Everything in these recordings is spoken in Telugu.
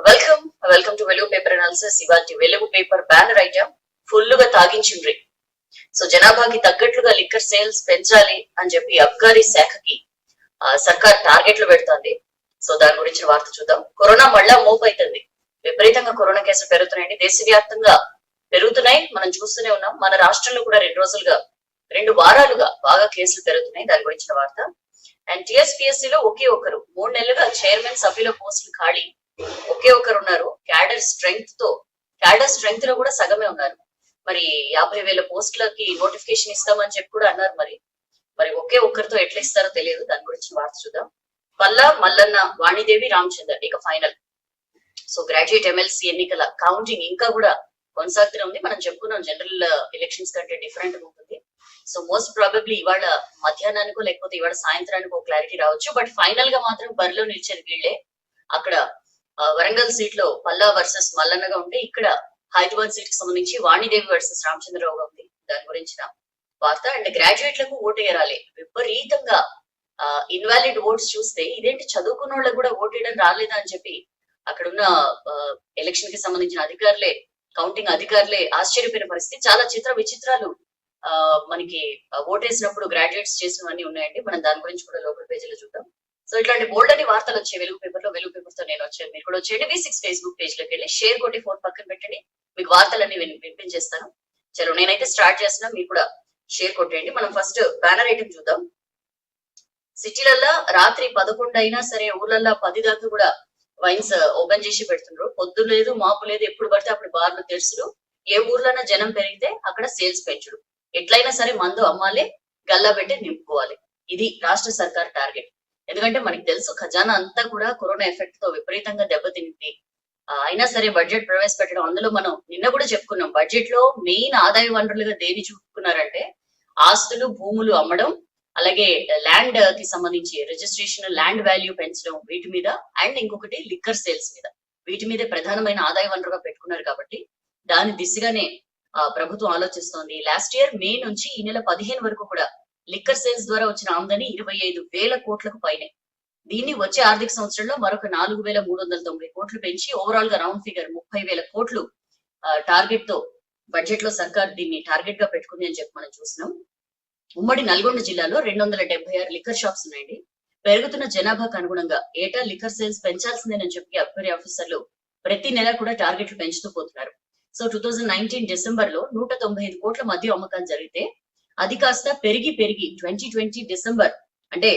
వెల్కమ్ వెల్కమ్ టు వెలుగు పేపర్ అనాలిసిస్. ఇవాళ వెలుగు పేపర్ బ్యానర్ ఐటమ్ ఫుల్ గా తాగించిండ్రి. సో జనాభాకి తగ్గట్లుగా లిక్కర్ సేల్స్ పెంచాలి అని చెప్పి అబ్కారీ శాఖకి సర్కార్ టార్గెట్లు పెడుతోంది. సో దాని గురించిన వార్త చూద్దాం. కరోనా మళ్ళా మోపు అవుతుంది. విపరీతంగా కరోనా కేసులు పెరుగుతున్నాయండి. దేశవ్యాప్తంగా పెరుగుతున్నాయి, మనం చూస్తూనే ఉన్నాం. మన రాష్ట్రంలో కూడా రెండు వారాలుగా బాగా కేసులు పెరుగుతున్నాయి. దాని గురించిన వార్త. అండ్ టిఎస్పిఎస్సి లో ఒకే ఒకరు 3 నెలలుగా చైర్మన్ సభ్యుల పోస్టులు ఖాళీ. ఒకే ఒకరు ఉన్నారు. క్యాడర్ స్ట్రెంగ్త్ లో కూడా సగమే ఉన్నారు. మరి 50,000 పోస్టులకి నోటిఫికేషన్ ఇస్తామని చెప్పి కూడా అన్నారు. మరి ఒకే ఒక్కరితో ఎట్లా ఇస్తారో తెలియదు. దాని గురించి వార్త చూద్దాం. పల్లా మల్లన్న, వాణిదేవి, రామచందర్ ఇక ఫైనల్. సో గ్రాడ్యుయేట్ ఎమ్మెల్సీ ఎన్నికల కౌంటింగ్ ఇంకా కూడా కొనసాగుతూనే ఉంది. మనం చెప్పుకున్నాం జనరల్ ఎలక్షన్స్ కంటే డిఫరెంట్ గా ఉంటుంది. సో మోస్ట్ ప్రాబబ్లీ ఇవాళ మధ్యాహ్నానికో లేకపోతే ఇవాళ సాయంత్రానికో క్లారిటీ రావచ్చు. బట్ ఫైనల్ గా మాత్రం బరిలో నిలిచేది వీళ్లే. అక్కడ వరంగల్ సీట్ లో పల్లా వర్సెస్ మల్లన్నగా ఉంటే, ఇక్కడ హైదరాబాద్ సీట్ కి సంబంధించి వాణిదేవి వర్సెస్ రామచంద్రరావుగా ఉంది. దాని గురించిన వార్త. అండ్ గ్రాడ్యుయేట్లకు ఓటు వేయాలి. విపరీతంగా ఇన్వాలిడ్ ఓట్స్ చూస్తే ఇదేంటి చదువుకున్న వాళ్ళకు కూడా ఓటు వేయడం రాలేదా అని చెప్పి అక్కడున్న ఎలక్షన్ కి సంబంధించిన అధికారులే, కౌంటింగ్ అధికారులే ఆశ్చర్యపోయిన పరిస్థితి. చాలా విచిత్రాలు మనకి ఓటేసినప్పుడు గ్రాడ్యుయేట్స్ చేసినవన్నీ ఉన్నాయండి. మనం దాని గురించి కూడా లోకల్ పేజీలో చూద్దాం. సో ఇట్లాంటి బోల్డ్ అని వార్తలు వచ్చాయి వెలుగు పేపర్ లో. వెలుగు పేపర్ తో నేను వచ్చాను, మీరు కూడా వచ్చేయండి. V6 ఫేస్బుక్ పేజ్ లోకి వెళ్ళి షేర్ కొట్టి ఫోన్ పక్కన పెట్టండి, మీకు వార్తలన్నీ వినిపించేస్తాను. చలో నేనైతే స్టార్ట్ చేస్తున్నా, మీరు కూడా షేర్ కొట్టేయండి. మనం ఫస్ట్ బ్యానర్ ఐటమ్ చూద్దాం. సిటీలల్లో రాత్రి 11 అయినా సరే ఊర్లల్లో 10 దాకా కూడా వైన్స్ ఓపెన్ చేసి పెడుతుండ్రు. పొద్దు లేదు మాపు లేదు, ఎప్పుడు పడితే అప్పుడు బార్లు తెరుచుడు. ఏ ఊర్లోనే జనం పెరిగితే అక్కడ సేల్స్ పెంచుడు. ఎట్లయినా సరే మందు అమ్మాలి, గల్లా పెట్టి నింపుకోవాలి. ఇది రాష్ట్ర సర్కార్ టార్గెట్. ఎందుకంటే మనకి తెలుసు ఖజానా అంతా కూడా కరోనా ఎఫెక్ట్ తో విపరీతంగా దెబ్బతింది. అయినా సరే బడ్జెట్ ప్రవేశపెట్టడం, అందులో మనం నిన్న కూడా చెప్పుకున్నాం, బడ్జెట్ లో మెయిన్ ఆదాయ వనరులుగా దేని చూపుకున్నారంటే ఆస్తులు, భూములు అమ్మడం, అలాగే ల్యాండ్ కి సంబంధించి రిజిస్ట్రేషన్, ల్యాండ్ వాల్యూ పెంచడం, వీటి మీద, అండ్ ఇంకొకటి లిక్కర్ సేల్స్ మీద. వీటి మీద ప్రధానమైన ఆదాయ వనరుగా పెట్టుకున్నారు. కాబట్టి దాని దిశగానే ప్రభుత్వం ఆలోచిస్తోంది. లాస్ట్ ఇయర్ మే నుంచి ఈ నెల 15 వరకు కూడా లిక్కర్ సేల్స్ ద్వారా వచ్చిన ఆమదని 25,000 కోట్లకు పైనే. దీన్ని వచ్చే ఆర్థిక సంవత్సరంలో మరొక 4,390 కోట్లు పెంచి ఓవరాల్ గా రౌండ్ ఫిగర్ 30,000 కోట్లు టార్గెట్ తో బడ్జెట్ లో సర్కార్ దీన్ని టార్గెట్ గా పెట్టుకుంది అని చెప్పి మనం చూసినాం. ఉమ్మడి నల్గొండ జిల్లాలో 276 లిక్కర్ షాప్స్ ఉన్నాయండి. పెరుగుతున్న జనాభాకు అనుగుణంగా ఏటా లిక్కర్ సేల్స్ పెంచాల్సిందేనని చెప్పి అబ్కారీ ఆఫీసర్లు ప్రతి నెల కూడా టార్గెట్లు పెంచుతూ పోతున్నారు. సో 2019 డిసెంబర్ లో 195 కోట్ల మద్యం అమ్మకాలు జరిగితే అది కాస్త పెరిగి 2020 డిసెంబర్, అంటే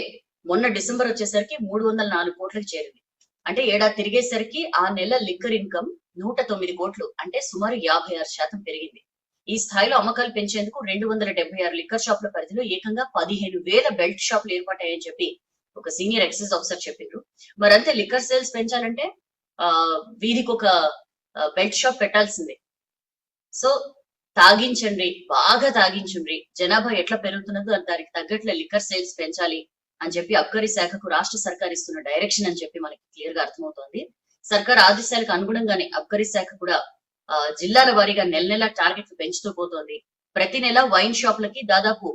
మొన్న డిసెంబర్ వచ్చేసరికి 304 కోట్లకు చేరింది. అంటే ఏడాది తిరిగేసరికి ఆ నెల లిక్కర్ ఇన్కమ్ 109 కోట్లు, అంటే సుమారు 56% పెరిగింది. ఈ స్థాయిలో అమ్మకాలు పెంచేందుకు 276 లిక్కర్ షాపుల పరిధిలో ఏకంగా 15,000 బెల్ట్ షాపులు ఏర్పాటాయని చెప్పి ఒక సీనియర్ ఎక్సైజ్ ఆఫీసర్ చెప్పారు. మరంతే లిక్కర్ సేల్స్ పెంచాలంటే వీధికి ఒక బెల్ట్ షాప్ పెట్టాల్సిందే. సో తాగించండి, బాగా తాగించండి. జనాభా ఎట్లా పెరుగుతున్నదో దానికి తగ్గట్ల లిక్కర్ సేల్స్ పెంచాలి అని చెప్పి అబ్కారీ శాఖకు రాష్ట్ర సర్కార్ ఇస్తున్న డైరెక్షన్ అని చెప్పి మనకి క్లియర్ గా అర్థమవుతోంది. సర్కార్ ఆదేశాలకు అనుగుణంగానే అబ్కారీ శాఖ కూడా జిల్లాల వారీగా నెల టార్గెట్లు పెంచుతూ పోతోంది. ప్రతి నెల వైన్ షాపులకి దాదాపు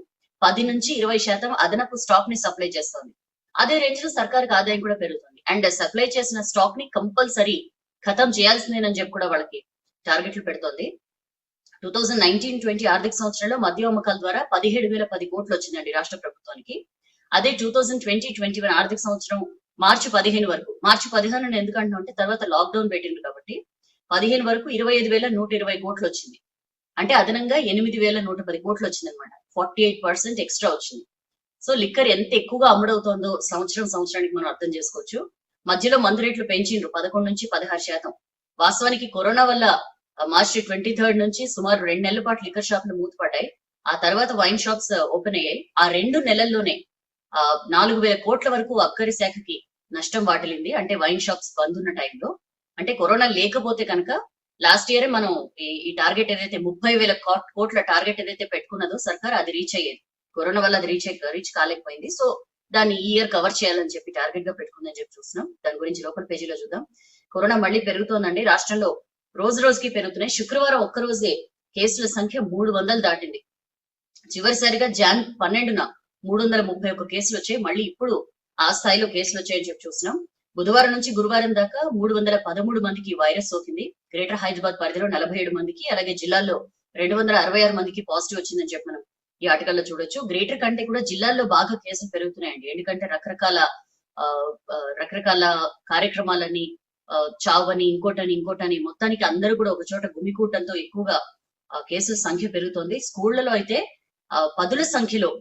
10 నుంచి 20% అదనపు స్టాక్ ని సప్లై చేస్తోంది. అదే రేంజ్ లో సర్కార్కి ఆదాయం కూడా పెరుగుతుంది. అండ్ సప్లై చేసిన స్టాక్ ని కంపల్సరీ ఖతం చేయాల్సిందేనని చెప్పి కూడా వాళ్ళకి టార్గెట్లు పెడుతోంది. 2019-20 ఆర్థిక సంవత్సరంలో మద్యం అమ్మకాల ద్వారా 17,010 కోట్లు వచ్చిందండి రాష్ట్ర ప్రభుత్వానికి. అదే 2020-21 ఆర్థిక సంవత్సరం మార్చి 15 వరకు, మార్చి 15 ఎందుకంటున్నా అంటే తర్వాత లాక్డౌన్ పెట్టింది కాబట్టి 15 వరకు 25,120 కోట్లు వచ్చింది. అంటే అదనంగా 8,110 కోట్లు వచ్చింది అనమాట. 48% ఎక్స్ట్రా వచ్చింది. సో లిక్కర్ ఎంత ఎక్కువగా అమ్ముడవుతోందో సంవత్సరానికి మనం అర్థం చేసుకోవచ్చు. మధ్యలో మందు రేట్లు పెంచిండ్రు 11 నుంచి 16%. వాస్తవానికి కరోనా వల్ల మార్చి 23 నుంచి సుమారు 2 నెలల పాటు లిక్కర్ షాపులు మూతపడ్డాయి. ఆ తర్వాత వైన్ షాప్స్ ఓపెన్ అయ్యాయి. ఆ 2 నెలల్లోనే 4,000 కోట్ల వరకు అబ్కారీ శాఖకి నష్టం వాటిల్లింది. అంటే వైన్ షాప్స్ బంద్ ఉన్న టైంలో. అంటే కరోనా లేకపోతే కనుక లాస్ట్ ఇయర్ మనం ఈ టార్గెట్ ఏదైతే 30,000 కోట్ల టార్గెట్ ఏదైతే పెట్టుకున్నదో సర్కార్, అది రీచ్ అయ్యేది. కరోనా వల్ల అది రీచ్ కాలేకపోయింది. సో దాన్ని ఈ ఇయర్ కవర్ చేయాలని చెప్పి టార్గెట్ గా పెట్టుకుందని చెప్పి చూస్తున్నాం. దాని గురించి లోకల్ పేజీలో చూద్దాం. కరోనా మళ్ళీ పెరుగుతోందండి. రాష్ట్రంలో రోజు రోజుకి పెరుగుతున్నాయి. శుక్రవారం ఒక్కరోజే కేసుల సంఖ్య 300 దాటింది. చివరిసారిగా జాన్ 12న 331 కేసులు వచ్చాయి. మళ్ళీ ఇప్పుడు ఆ స్థాయిలో కేసులు వచ్చాయని చెప్పి చూస్తున్నాం. బుధవారం నుంచి గురువారం దాకా 313 మందికి వైరస్ సోకింది. గ్రేటర్ హైదరాబాద్ పరిధిలో 47 మందికి, అలాగే జిల్లాల్లో 266 మందికి పాజిటివ్ వచ్చిందని చెప్పి మనం ఈ ఆర్టికల్లో చూడొచ్చు. గ్రేటర్ కంటే కూడా జిల్లాల్లో బాగా కేసులు పెరుగుతున్నాయండి. ఎందుకంటే రకరకాల కార్యక్రమాలని, చావని, ఇంకోటని మొత్తానికి అందరూ కూడా ఒక చోట గుమికూటంతో ఎక్కువగా కేసుల సంఖ్య పెరుగుతోంది. స్కూళ్లలో అయితే పదుల సంఖ్యలో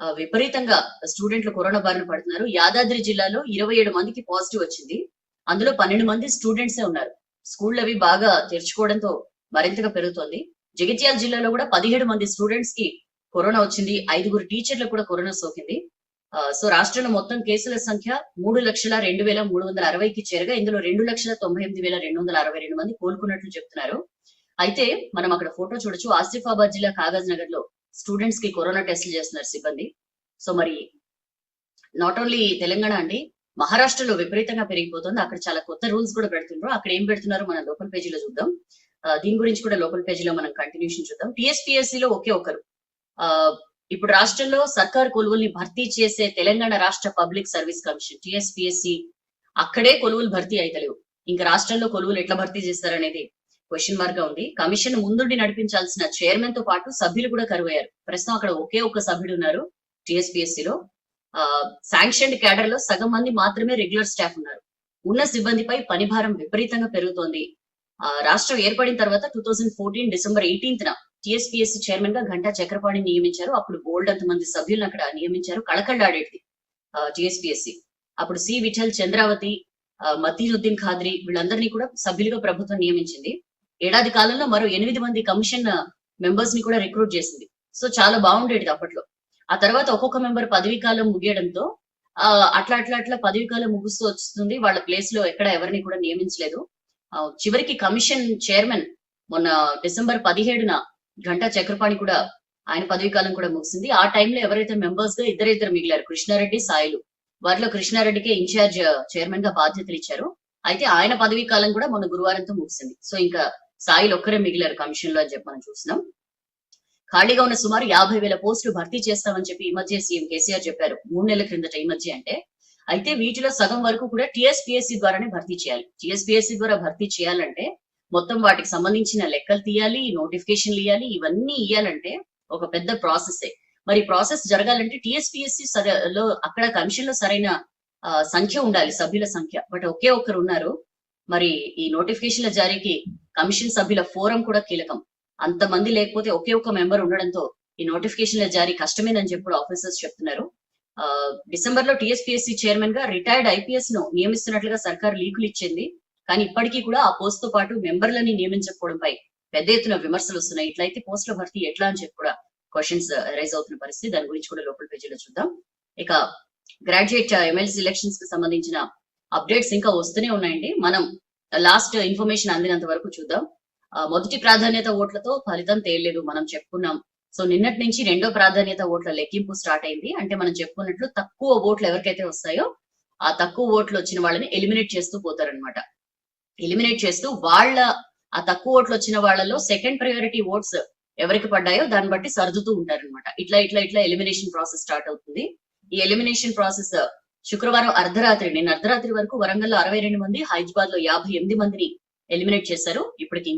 విపరీతంగా స్టూడెంట్లు కరోనా బారిన పడుతున్నారు. యాదాద్రి జిల్లాలో 27 మందికి పాజిటివ్ వచ్చింది. అందులో 12 మంది స్టూడెంట్సే ఉన్నారు. స్కూళ్ళు అవి బాగా తెరుచుకోవడంతో మరింతగా పెరుగుతోంది. జగిత్యాల జిల్లాలో కూడా 17 మంది స్టూడెంట్స్ కి కరోనా వచ్చింది. 5 టీచర్లకు కూడా కరోనా సోకింది. సో రాష్ట్రంలో మొత్తం కేసుల సంఖ్య 3,02,360కి చేరగా ఇందులో 2,98,262 మంది కోలుకున్నట్లు చెప్తున్నారు. అయితే మనం అక్కడ ఫోటో చూడొచ్చు. ఆసిఫాబాద్ జిల్లా కాగజ్ నగర్ లో స్టూడెంట్స్ కి కరోనా టెస్టులు చేస్తున్నారు సిబ్బంది. సో మరి నాట్ ఓన్లీ తెలంగాణ అండి, మహారాష్ట్రలో విపరీతంగా పెరిగిపోతుంది. అక్కడ చాలా కొత్త రూల్స్ కూడా పెడుతున్నారు. అక్కడ ఏం పెడుతున్నారో మనం లోకల్ పేజీలో చూద్దాం. దీని గురించి కూడా లోకల్ పేజీలో మనం కంటిన్యూషన్ చూద్దాం. టీఎస్పీఎస్సీలో ఒకే ఒకరు ఇప్పుడు రాష్ట్రంలో సర్కార్ కొలువుల్ని భర్తీ చేసే తెలంగాణ రాష్ట్ర పబ్లిక్ సర్వీస్ కమిషన్ టీఎస్పీఎస్సీ అక్కడే కొలువులు భర్తీ అయితలేవు. ఇంకా రాష్ట్రంలో కొలువులు ఎట్లా భర్తీ చేస్తారనేది క్వశ్చన్ మార్క్ గా ఉంది. కమిషన్ ముందుండి నడిపించాల్సిన చైర్మన్ తో పాటు సభ్యులు కూడా కరువయ్యారు. ప్రస్తుతం అక్కడ ఒకే ఒక్క సభ్యుడు ఉన్నారు టీఎస్పీఎస్సీలో. శాంక్షన్డ్ క్యాడర్ లో సగం మంది మాత్రమే రెగ్యులర్ స్టాఫ్ ఉన్నారు. ఉన్న సిబ్బందిపై పని భారం విపరీతంగా పెరుగుతోంది. రాష్ట్రం ఏర్పడిన తర్వాత 2014 డిసెంబర్ 18న టీఎస్పీఎస్సీ చైర్మన్ గా గంటా చక్రపాణిని నియమించారు. అప్పుడు బోల్డ్ అంత మంది సభ్యులను అక్కడ నియమించారు. కళకళలాడేది టీఎస్పీఎస్సీ. అప్పుడు సి విఠల్, చంద్రావతి, మతీనుద్దీన్ ఖాద్రి వీళ్ళందరినీ కూడా సభ్యులుగా ప్రభుత్వం నియమించింది. ఏడాది కాలంలో మరో 8 మంది కమిషన్ మెంబర్స్ ని కూడా రిక్రూట్ చేసింది. సో చాలా బాగుండేది అప్పట్లో. ఆ తర్వాత ఒక్కొక్క మెంబర్ పదవీ కాలం ముగియడంతో అట్లా పదవీ కాలం ముగుస్తూ వస్తుంది. వాళ్ళ ప్లేస్ లో ఎక్కడ ఎవరిని కూడా నియమించలేదు. చివరికి కమిషన్ చైర్మన్ మొన్న డిసెంబర్ 17న గంటా చక్రపాణి కూడా ఆయన పదవీ కాలం కూడా ముగిసింది. ఆ టైంలో ఎవరైతే మెంబర్స్ గా ఇద్దరు మిగిలారు, కృష్ణారెడ్డి, సాయిలు. వారిలో కృష్ణారెడ్డికే ఇన్ఛార్జ్ చైర్మన్ గా బాధ్యతలు ఇచ్చారు. అయితే ఆయన పదవీ కాలం కూడా మొన్న గురువారంతో ముగిసింది. సో ఇంకా సాయిలు ఒక్కరే మిగిలారు కమిషన్ లో అని చెప్పి మనం చూస్తున్నాం. ఖాళీగా ఉన్న సుమారు 50,000 పోస్టులు భర్తీ చేస్తామని చెప్పి ఈ మధ్య సీఎం కేసీఆర్ చెప్పారు. 3 నెలల క్రిందట ఈ మధ్య అంటే. అయితే వీటిలో సగం వరకు కూడా టీఎస్పీఎస్సీ ద్వారానే భర్తీ చేయాలి. టీఎస్పీఎస్సీ ద్వారా భర్తీ చేయాలంటే మొత్తం వాటికి సంబంధించిన లెక్కలు తీయాలి, నోటిఫికేషన్లు ఇవ్వాలి. ఇవన్నీ ఇవ్వాలంటే ఒక పెద్ద ప్రాసెస్. మరి ప్రాసెస్ జరగాలంటే టీఎస్పీఎస్సీ లో అక్కడ కమిషన్ లో సరైన సంఖ్య ఉండాలి, సభ్యుల సంఖ్య. బట్ ఒకే ఒక్కరు ఉన్నారు. మరి ఈ నోటిఫికేషన్ల జారీకి కమిషన్ సభ్యుల ఫోరం కూడా కీలకం. అంతమంది లేకపోతే ఒకే ఒక్క మెంబర్ ఉండడంతో ఈ నోటిఫికేషన్ల జారీ కష్టమేనని చెప్పి ఆఫీసర్స్ చెప్తున్నారు. డిసెంబర్ లో టీఎస్పీఎస్సీ చైర్మన్ గా రిటైర్డ్ ఐపీఎస్ ను నియమిస్తున్నట్లుగా సర్కార్ లీకులు ఇచ్చింది. కానీ ఇప్పటికీ కూడా ఆ పోస్ట్ తో పాటు మెంబర్లని నియమించకపోవడంపై పెద్ద ఎత్తున విమర్శలు వస్తున్నాయి. ఇట్లయితే పోస్టుల భర్తీ ఎట్లా అని చెప్పి కూడా క్వశ్చన్స్ రైజ్ అవుతున్న పరిస్థితి. దాని గురించి కూడా లోకల్ పేజీలో చూద్దాం. ఇక గ్రాడ్యుయేట్ ఎమ్మెల్సీ ఎలక్షన్స్ కి సంబంధించిన అప్డేట్స్ ఇంకా వస్తూనే ఉన్నాయండి. మనం లాస్ట్ ఇన్ఫర్మేషన్ అందినంత వరకు చూద్దాం. మొదటి ప్రాధాన్యత ఓట్లతో ఫలితం తేలలేదు మనం చెప్పుకున్నాం. సో నిన్నటి నుంచి రెండో ప్రాధాన్యత ఓట్ల లెక్కింపు స్టార్ట్ అయింది. అంటే మనం చెప్పుకున్నట్లు తక్కువ ఓట్లు ఎవరికైతే వస్తాయో ఆ తక్కువ ఓట్లు వచ్చిన వాళ్ళని ఎలిమినేట్ చేస్తూ పోతారనమాట. ఎలిమినేట్ చేస్తూ ఆ తక్కువ ఓట్లు వచ్చిన వాళ్ళలో సెకండ్ ప్రయారిటీ ఓట్స్ ఎవరికి పడ్డాయో దాన్ని బట్టి సర్దుతూ ఉంటారనమాట. ఇట్లా ఎలిమినేషన్ ప్రాసెస్ స్టార్ట్ అవుతుంది. ఈ ఎలిమినేషన్ ప్రాసెస్ శుక్రవారం నిన్న అర్ధరాత్రి వరకు వరంగల్లో 62 మంది, హైదరాబాద్ లో 58 మందిని ఎలిమినేట్ చేశారు. ఇప్పటికి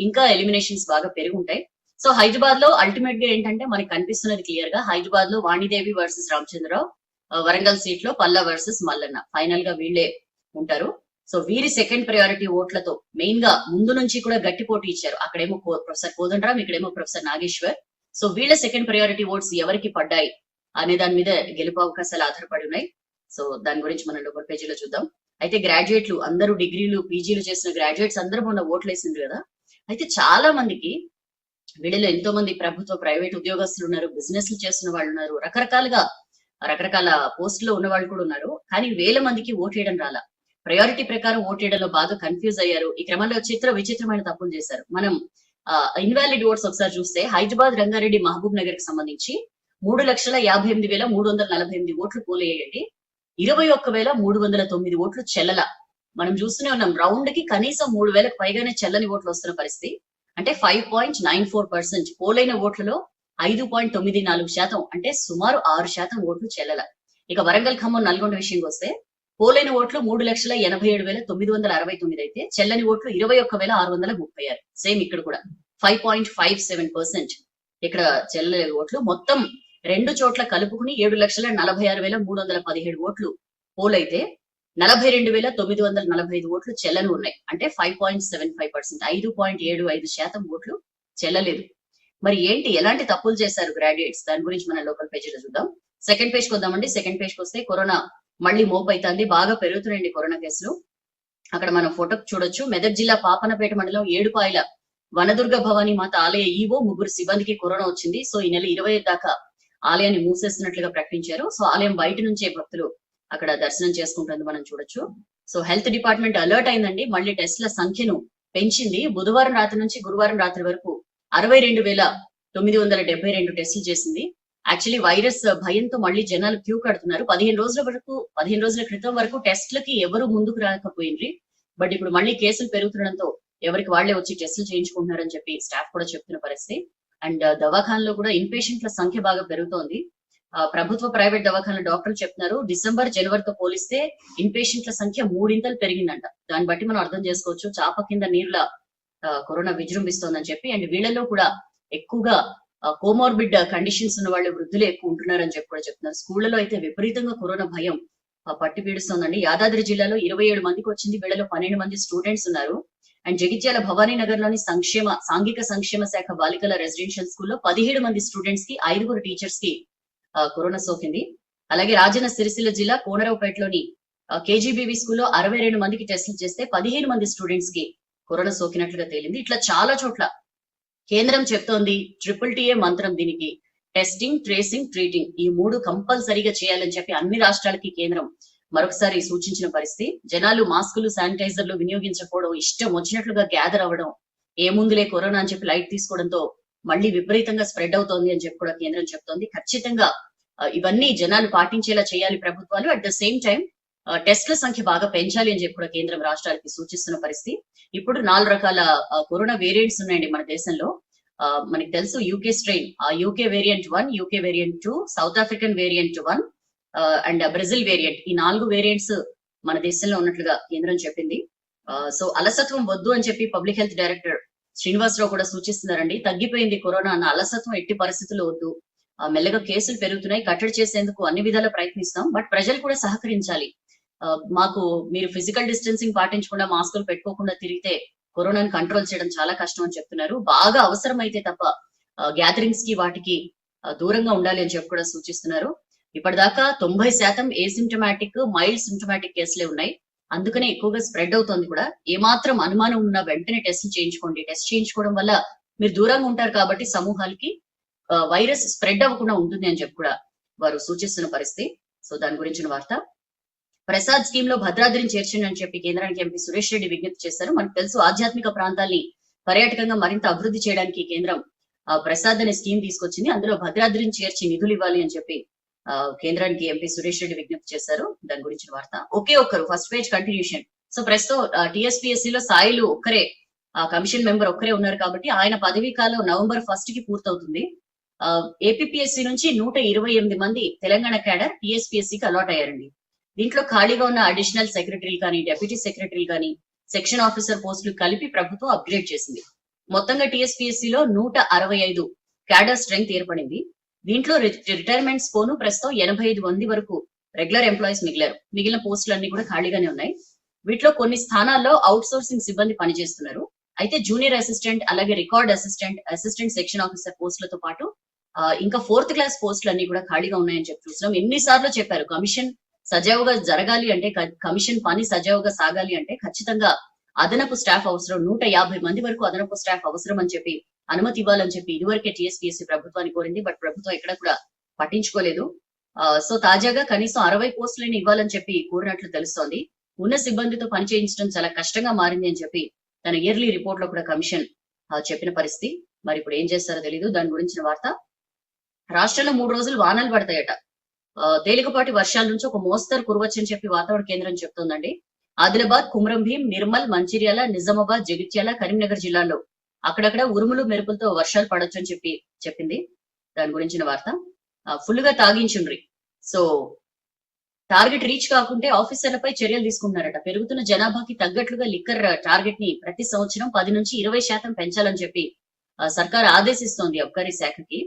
ఇంకా ఎలిమినేషన్స్ బాగా పెరిగి ఉంటాయి. సో హైదరాబాద్ లో అల్టిమేట్ గా ఏంటంటే మనకి కనిపిస్తున్నది క్లియర్ గా, హైదరాబాద్ లో వాణిదేవి వర్సెస్ రామచంద్రరావు, వరంగల్ సీట్ లో పల్లా వర్సెస్ మల్లన్న, ఫైనల్ గా వీళ్ళే ఉంటారు. సో వీరి సెకండ్ ప్రయారిటీ ఓట్లతో మెయిన్ గా ముందు నుంచి కూడా గట్టి పోటీ ఇచ్చారు. అక్కడేమో ప్రొఫెసర్ కోదండరాం, ఇక్కడేమో ప్రొఫెసర్ నాగేశ్వర్. సో వీళ్ళ సెకండ్ ప్రయారిటీ ఓట్స్ ఎవరికి పడ్డాయి అనే దాని మీద గెలుపు అవకాశాలు ఆధారపడి ఉన్నాయి. సో దాని గురించి మనం లోకల్ పేజీలో చూద్దాం. అయితే గ్రాడ్యుయేట్లు అందరూ డిగ్రీలు, పీజీలు చేసిన గ్రాడ్యుయేట్స్ అందరూ మొన్న ఓట్లు వేసిండ్రు కదా. అయితే చాలా మందికి వీళ్ళలో ఎంతో మంది ప్రభుత్వ, ప్రైవేట్ ఉద్యోగస్తులు ఉన్నారు, బిజినెస్లు చేస్తున్న వాళ్ళు ఉన్నారు, రకరకాల పోస్టులో ఉన్న వాళ్ళు కూడా ఉన్నారు. కానీ వేల మందికి ఓటేయడం రాలా. ప్రయారిటీ ప్రకారం ఓటేయడంలో బాగా కన్ఫ్యూజ్ అయ్యారు. ఈ క్రమంలో విచిత్రమైన తప్పులు చేశారు. మనం ఇన్వాలిడ్ ఓట్స్ ఒకసారి చూస్తే హైదరాబాద్, రంగారెడ్డి, మహబూబ్ నగర్ కి సంబంధించి 3,58,348 ఓట్లు పోలయ్యాయండి. 21,309 ఓట్లు చెల్లల. మనం చూస్తూనే ఉన్నాం, రౌండ్ కి కనీసం 3,000కు పైగానే చెల్లని ఓట్లు వస్తున్న పరిస్థితి. అంటే 5.94%. పోలైన ఓట్లలో 5.94%, అంటే సుమారు 6% ఓట్లు చెల్లల. ఇక వరంగల్, ఖమ్మం, నల్గొండ విషయంకి వస్తే పోలైన ఓట్లు 3,87,969 అయితే చెల్లని ఓట్లు 21,636. సేమ్ ఇక్కడ కూడా 5.57%. ఇక్కడ చెల్లలేదు ఓట్లు. మొత్తం 2 చోట్ల కలుపుకుని 7,46,317 ఓట్లు పోల్ అయితే 42,945 ఓట్లు చెల్లని ఉన్నాయి. అంటే 5.75%, 5.75% ఓట్లు చెల్లలేదు. మరి ఏంటి, ఎలాంటి తప్పులు చేశారు గ్రాడ్యుయేట్స్? దాని గురించి మనం లోకల్ పేజీలో చూద్దాం. సెకండ్ పేజ్ కి వద్దామండి. సెకండ్ పేజ్ కి వస్తే కరోనా మళ్ళీ మోపు అవుతుంది, బాగా పెరుగుతున్నాయండి కరోనా కేసులు. అక్కడ మనం ఫోటో చూడొచ్చు. మెదక్ జిల్లా పాపనపేట మండలం ఏడుపాయల వనదుర్గ భవానీ మాత ఆలయ ఈవో 3 సిబ్బందికి కరోనా వచ్చింది. సో ఈ నెల 25 దాకా ఆలయాన్ని మూసేస్తున్నట్లుగా ప్రకటించారు. సో ఆలయం బయట నుంచే భక్తులు అక్కడ దర్శనం చేసుకుంటుంది మనం చూడొచ్చు. సో హెల్త్ డిపార్ట్మెంట్ అలర్ట్ అయిందండి, మళ్ళీ టెస్ట్ల సంఖ్యను పెంచింది. బుధవారం రాత్రి నుంచి గురువారం రాత్రి వరకు 62,972 టెస్టులు చేసింది. యాక్చువల్లీ వైరస్ భయంతో మళ్ళీ జనాలు క్యూ కడుతున్నారు. 15 రోజుల క్రితం వరకు టెస్ట్లకి ఎవరు ముందుకు రాకపోయింది. బట్ ఇప్పుడు మళ్ళీ కేసులు పెరుగుతుండడంతో ఎవరికి వాళ్లే వచ్చి టెస్టులు చేయించుకుంటున్నారని చెప్పి స్టాఫ్ కూడా చెప్తున్న పరిస్థితి. అండ్ దవాఖానలో కూడా ఇన్పేషెంట్ల సంఖ్య బాగా పెరుగుతోంది. ప్రభుత్వ ప్రైవేట్ దవాఖాన డాక్టర్లు చెప్తున్నారు డిసెంబర్ జనవరితో పోలిస్తే ఇన్పేషెంట్ల సంఖ్య 3 పెరిగిందంట. దాన్ని బట్టి మనం అర్థం చేసుకోవచ్చు చాప కింద నీరులా కరోనా విజృంభిస్తోందని చెప్పి. అండ్ వీళ్ళలో కూడా ఎక్కువగా కోమార్బిడ్ కండిషన్స్ ఉన్న వాళ్ళు, వృద్ధులు ఎక్కువ ఉంటున్నారని చెప్పి కూడా చెప్తున్నారు. స్కూళ్లలో అయితే విపరీతంగా కరోనా భయం పట్టి పీడిస్తోందండి. యాదాద్రి జిల్లాలో 27 మందికి వచ్చింది. వీళ్ళలో 12 మంది స్టూడెంట్స్ ఉన్నారు. అండ్ జగిత్యాల భవానీ నగర్ లోని సాంఘిక సంక్షేమ శాఖ బాలికల రెసిడెన్షియల్ స్కూల్లో 17 మంది స్టూడెంట్స్ కి, 5 టీచర్స్ కి కరోనా సోకింది. అలాగే రాజన్న సిరిసిల్ల జిల్లా కోనరావుపేటలోని కేజీబీవీ స్కూల్లో 62 మందికి టెస్టులు చేస్తే 15 మంది స్టూడెంట్స్ కి కరోనా సోకినట్లుగా తేలింది. ఇట్లా చాలా చోట్ల కేంద్రం చెప్తోంది TTTA మంత్రం దీనికి. టెస్టింగ్, ట్రేసింగ్, ట్రీటింగ్ ఈ 3 కంపల్సరీగా చేయాలని చెప్పి అన్ని రాష్ట్రాలకి కేంద్రం మరొకసారి సూచించిన పరిస్థితి. జనాలు మాస్కులు, శానిటైజర్లు వినియోగించకపోవడం, ఇష్టం వచ్చినట్లుగా గ్యాదర్ అవ్వడం, ఏముందులే కరోనా అని చెప్పి లైట్ తీసుకోవడంతో మళ్ళీ విపరీతంగా స్ప్రెడ్ అవుతోంది అని చెప్పి కూడా కేంద్రం చెప్తోంది. ఖచ్చితంగా ఇవన్నీ జనాలు పాటించేలా చేయాలి ప్రభుత్వాలు. అట్ ద సేమ్ టైం టెస్ట్ల సంఖ్య బాగా పెంచాలి అని చెప్పి కూడా కేంద్రం రాష్ట్రాలకి సూచిస్తున్న పరిస్థితి. ఇప్పుడు 4 రకాల కరోనా వేరియంట్స్ ఉన్నాయండి మన దేశంలో. మనకి తెలుసు UK strain, UK variant 1, UK variant 2, south African variant 1 and Brazil variant. ఈ 4 వేరియంట్స్ మన దేశంలో ఉన్నట్లుగా కేంద్రం చెప్పింది. సో అలసత్వం వద్దు అని చెప్పి పబ్లిక్ హెల్త్ డైరెక్టర్ శ్రీనివాసరావు కూడా సూచిస్తున్నారండి. తగ్గిపోయింది కరోనా అన్న అలసత్వం ఎట్టి పరిస్థితుల్లో వద్దు. మెల్లగా కేసులు పెరుగుతున్నాయి, కట్టడి చేసేందుకు అన్ని విధాలా ప్రయత్నిస్తాం. బట్ ప్రజలు కూడా సహకరించాలి. మాకు మీరు ఫిజికల్ డిస్టెన్సింగ్ పాటించకుండా, మాస్కులు పెట్టుకోకుండా తిరిగితే కరోనాను కంట్రోల్ చేయడం చాలా కష్టం అని చెప్తున్నారు. బాగా అవసరమైతే తప్ప గ్యాదరింగ్స్ కి వాటికి దూరంగా ఉండాలి అని చెప్పి కూడా సూచిస్తున్నారు. ఇప్పటిదాకా 90% ఏసిమ్టమాటిక్, మైల్డ్ సింటమాటిక్ కేసులే ఉన్నాయి. అందుకనే ఎక్కువగా స్ప్రెడ్ అవుతోంది కూడా. ఏమాత్రం అనుమానం ఉన్నా వెంటనే టెస్ట్ చేయించుకోండి. టెస్ట్ చేయించుకోవడం వల్ల మీరు దూరంగా ఉంటారు కాబట్టి సమూహాలకి వైరస్ స్ప్రెడ్ అవ్వకుండా ఉంటుంది అని చెప్పి కూడా వారు సూచిస్తున్న పరిస్థితి. సో దాని గురించిన వార్త. ప్రసాద్ స్కీమ్ లో భద్రాద్రిని చేర్చండి అని చెప్పి కేంద్రానికి ఎంపీ సురేష్ రెడ్డి విజ్ఞప్తి చేశారు. మనకు తెలుసు ఆధ్యాత్మిక ప్రాంతాల్ని పర్యాటకంగా మరింత అభివృద్ధి చేయడానికి కేంద్రం ప్రసాద్ అనే స్కీమ్ తీసుకొచ్చింది. అందులో భద్రాద్రిని చేర్చి నిధులు ఇవ్వాలి అని చెప్పి కేంద్రానికి ఎంపీ సురేష్ రెడ్డి విజ్ఞప్తి చేశారు. దాని గురించిన వార్త. ఒకే ఒక్కరు ఫస్ట్ పేజ్ కంటిన్యూషన్. సో ప్రస్తుతం TSPSC లో సాయిలు ఒక్కరే, కమిషన్ మెంబర్ ఒక్కరే ఉన్నారు కాబట్టి ఆయన పదవీ కాలం నవంబర్ 1 కి పూర్తవుతుంది. APPSC నుంచి 128 మంది తెలంగాణ క్యాడర్ TSPSC కి అలాట్ అయ్యారండి. దీంట్లో ఖాళీగా ఉన్న అడిషనల్ సెక్రటరీ కానీ, డెప్యూటీ సెక్రటరీ కానీ, సెక్షన్ ఆఫీసర్ పోస్టులు కలిపి ప్రభుత్వం అప్గ్రేడ్ చేసింది. మొత్తంగా TSPSC లో 165 క్యాడర్ స్ట్రెంగ్త్ ఏర్పడింది. దీంట్లో రిటైర్మెంట్స్ పోను ప్రస్తుతం 85 మంది వరకు రెగ్యులర్ ఎంప్లాయీస్ మిగిలారు. మిగిలిన పోస్టులన్నీ కూడా ఖాళీగానే ఉన్నాయి. వీటిలో కొన్ని స్థానాల్లో అవుట్ సోర్సింగ్ సిబ్బంది పనిచేస్తున్నారు. అయితే జూనియర్ అసిస్టెంట్, అలాగే record assistant, assistant section officer పోస్టులతో పాటు ఇంకా 4th క్లాస్ పోస్టులు అన్ని కూడా ఖాళీగా ఉన్నాయని చెప్పి చూస్తున్నాం. ఎన్నిసార్లు చెప్పారు కమిషన్ సజావుగా జరగాలి అంటే, కమిషన్ పని సజావుగా సాగాలి అంటే ఖచ్చితంగా అదనపు స్టాఫ్ అవసరం. 150 మంది వరకు అదనపు స్టాఫ్ అవసరం అని చెప్పి అనుమతి ఇవ్వాలని చెప్పి ఇదివరకే TSPSC ప్రభుత్వాన్ని కోరింది. బట్ ప్రభుత్వం ఎక్కడ కూడా పట్టించుకోలేదు. సో తాజాగా కనీసం 60 పోస్టులను ఇవ్వాలని చెప్పి కోరినట్లు తెలుస్తోంది. ఉన్న సిబ్బందితో పని చేయించడం చాలా కష్టంగా మారింది అని చెప్పి తన ఇయర్లీ రిపోర్ట్ లో కూడా కమిషన్ చెప్పిన పరిస్థితి. మరి ఇప్పుడు ఏం చేస్తారో తెలీదు. దాని గురించిన వార్త. రాష్ట్రంలో 3 రోజులు వానలు పడతాయట. తేలికపాటి వర్షాల నుంచి ఒక మోస్తరు కురవచ్చని చెప్పి వాతావరణ కేంద్రం చెప్తోందండి. ఆదిలాబాద్, కుమ్రం భీం, నిర్మల్, మంచిర్యాల, నిజామాబాద్, జగిత్యాల, కరీంనగర్ జిల్లాల్లో అక్కడక్కడ ఉరుములు మెరుపులతో వర్షాలు పడొచ్చు అని చెప్పి చెప్పింది. దాని గురించిన వార్త. ఫుల్ గా తాగించుండ్రి. సో టార్గెట్ రీచ్ కాకుంటే ఆఫీసర్లపై చర్యలు తీసుకుంటున్నారట. పెరుగుతున్న జనాభాకి తగ్గట్లుగా లిక్కర్ టార్గెట్ ని ప్రతి సంవత్సరం 10 నుంచి 20% పెంచాలని చెప్పి సర్కార్ ఆదేశిస్తోంది అబ్కారీ శాఖకి.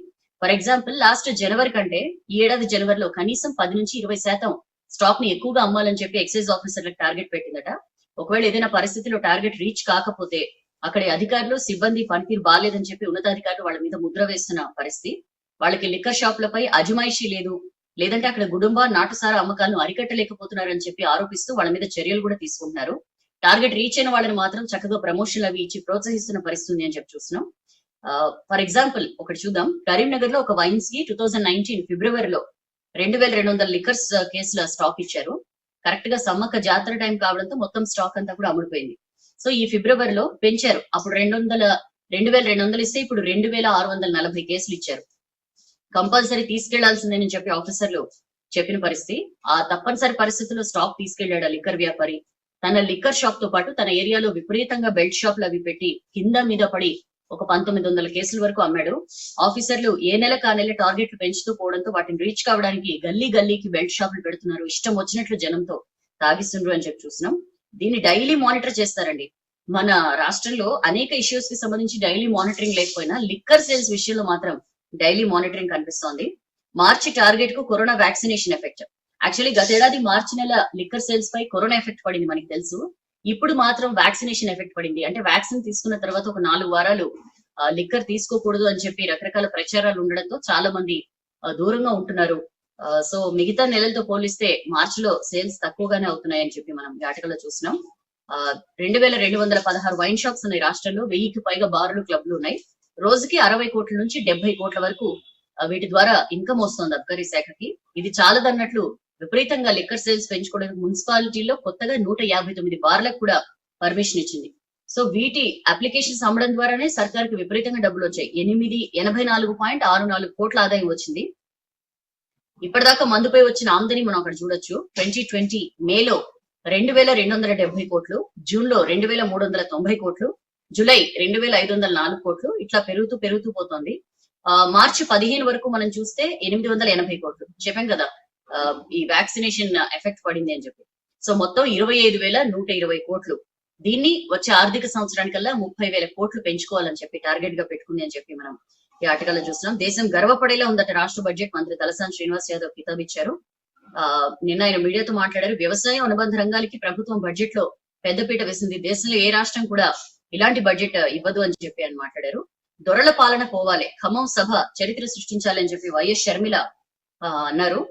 ఫర్ ఎగ్జాంపుల్ లాస్ట్ జనవరి కంటే ఈ ఏడాది జనవరిలో కనీసం 10 నుంచి 20% స్టాక్ ని ఎక్కువగా అమ్మాలని చెప్పి ఎక్సైజ్ ఆఫీసర్లకు టార్గెట్ పెట్టిందట. ఒకవేళ ఏదైనా పరిస్థితిలో టార్గెట్ రీచ్ కాకపోతే అక్కడి అధికారులు సిబ్బంది పనితీరు బాలేదని చెప్పి ఉన్నతాధికారులు వాళ్ళ మీద ముద్ర వేస్తున్న పరిస్థితి. వాళ్ళకి లిక్కర్ షాపులపై అజమాయిషీ లేదు, లేదంటే అక్కడ గుడుంబ నాటుసారా అమ్మకాలను అరికట్టలేకపోతున్నారని చెప్పి ఆరోపిస్తూ వాళ్ళ మీద చర్యలు కూడా తీసుకుంటున్నారు. టార్గెట్ రీచ్ అయిన వాళ్ళని మాత్రం చక్కగా ప్రమోషన్లు అవి ఇచ్చి ప్రోత్సహిస్తున్న పరిస్థితి అని చెప్పి చూస్తున్నాం. ఫర్ ఎగ్జాంపుల్ ఒకటి చూద్దాం. కరీంనగర్ లో ఒక వైన్స్ కి 2019 ఫిబ్రవరిలో 2200 లిక్కర్స్ కేసుల స్టాక్ ఇచ్చారు. కరెక్ట్ గా సమ్మక్క జాతర టైం కావడంతో మొత్తం స్టాక్ అంతా కూడా అమ్ముడిపోయింది. సో ఈ ఫిబ్రవరిలో పెంచారు. అప్పుడు 2200 ఇస్తే ఇప్పుడు 2640 కేసులు ఇచ్చారు. కంపల్సరీ తీసుకెళ్లాల్సిందేనని చెప్పి ఆఫీసర్లు చెప్పిన పరిస్థితి. ఆ తప్పనిసరి పరిస్థితుల్లో స్టాక్ తీసుకెళ్లాడు లిక్కర్ వ్యాపారి. తన లిక్కర్ షాప్ తో పాటు తన ఏరియాలో విపరీతంగా బెల్ట్ షాప్లు అవి పెట్టి కింద మీద పడి ఒక 1900 కేసుల వరకు అమ్మాడు. ఆఫీసర్లు ఏ నెలకు ఆ నెల టార్గెట్లు పెంచుతూ పోవడంతో వాటిని రీచ్ కావడానికి గల్లీ గల్లీకి బెల్ట్ షాపులు పెడుతున్నారు. ఇష్టం వచ్చినట్లు జనంతో తాగిస్తుండ్రు అని చెప్పి చూసినాం. దీన్ని డైలీ మానిటర్ చేస్తారండి. మన రాష్ట్రంలో అనేక ఇష్యూస్ కి సంబంధించి డైలీ మానిటరింగ్ లేకపోయినా లిక్కర్ సేల్స్ విషయంలో మాత్రం డైలీ మానిటరింగ్ కనిపిస్తోంది. మార్చి టార్గెట్ కు కరోనా వ్యాక్సినేషన్ ఎఫెక్ట్. యాక్చువల్లీ గతేడాది మార్చి నెల లిక్కర్ సేల్స్ పై కరోనా ఎఫెక్ట్ పడింది మనకి తెలుసు. ఇప్పుడు మాత్రం వ్యాక్సినేషన్ ఎఫెక్ట్ పడింది. అంటే వ్యాక్సిన్ తీసుకున్న తర్వాత ఒక 4 వారాలు లిక్కర్ తీసుకోకూడదు అని చెప్పి రకరకాల ప్రచారాలు ఉండడంతో చాలా మంది దూరంగా ఉంటున్నారు. సో మిగతా నెలలతో పోలిస్తే మార్చిలో సేల్స్ తక్కువగానే అవుతున్నాయని చెప్పి మనం ఈ ఆర్టికల్లో చూసినాం. 2216 వైన్ షాప్స్ ఉన్నాయి రాష్ట్రంలో. 1000కి పైగా బార్లు క్లబ్లు ఉన్నాయి. రోజుకి 60 కోట్ల నుంచి 70 కోట్ల వరకు వీటి ద్వారా ఇన్కమ్ వస్తుంది అబ్కారీ శాఖకి. ఇది చాలదన్నట్లు విపరీతంగా లిక్కర్ సేల్స్ పెంచుకోవడానికి మున్సిపాలిటీలో కొత్తగా 159 బార్లకు కూడా పర్మిషన్ ఇచ్చింది. సో వీటి అప్లికేషన్స్ అమ్మడం ద్వారానే సర్కార్కి విపరీతంగా డబ్బులు వచ్చాయి. 84.64 కోట్ల ఆదాయం వచ్చింది. ఇప్పటిదాకా మందుపై వచ్చిన ఆమదని మనం అక్కడ చూడొచ్చు. 2020 మేలో 2270 కోట్లు, జూన్ లో 2390 కోట్లు, జూలై 2504 కోట్లు, ఇట్లా పెరుగుతూ పోతోంది. మార్చి 15 వరకు మనం చూస్తే 880 కోట్లు. చెప్పాం కదా ఈ వ్యాక్సినేషన్ ఎఫెక్ట్ పడింది అని చెప్పి. సో మొత్తం 25,120 కోట్లు. దీన్ని వచ్చే ఆర్థిక సంవత్సరానికల్లా 30,000 కోట్లు పెంచుకోవాలని చెప్పి టార్గెట్ గా పెట్టుకుంది అని చెప్పి మనం ఈ ఆర్టికల్లో చూస్తున్నాం. దేశం గర్వపడేలా ఉందట రాష్ట్ర బడ్జెట్. మంత్రి తలసాని శ్రీనివాస్ యాదవ్ కితాబ్ ఇచ్చారు. నిన్న ఆయన మీడియాతో మాట్లాడారు. వ్యవసాయం అనుబంధ రంగాలకి ప్రభుత్వం బడ్జెట్ లో పెద్దపీట వేసింది. దేశంలో ఏ రాష్ట్రం కూడా ఇలాంటి బడ్జెట్ ఇవ్వదు అని చెప్పి ఆయన మాట్లాడారు. దొరల పాలన పోవాలి, ఖమ్మం సభ చరిత్ర సృష్టించాలని చెప్పి వైఎస్ షర్మిల అన్నారు.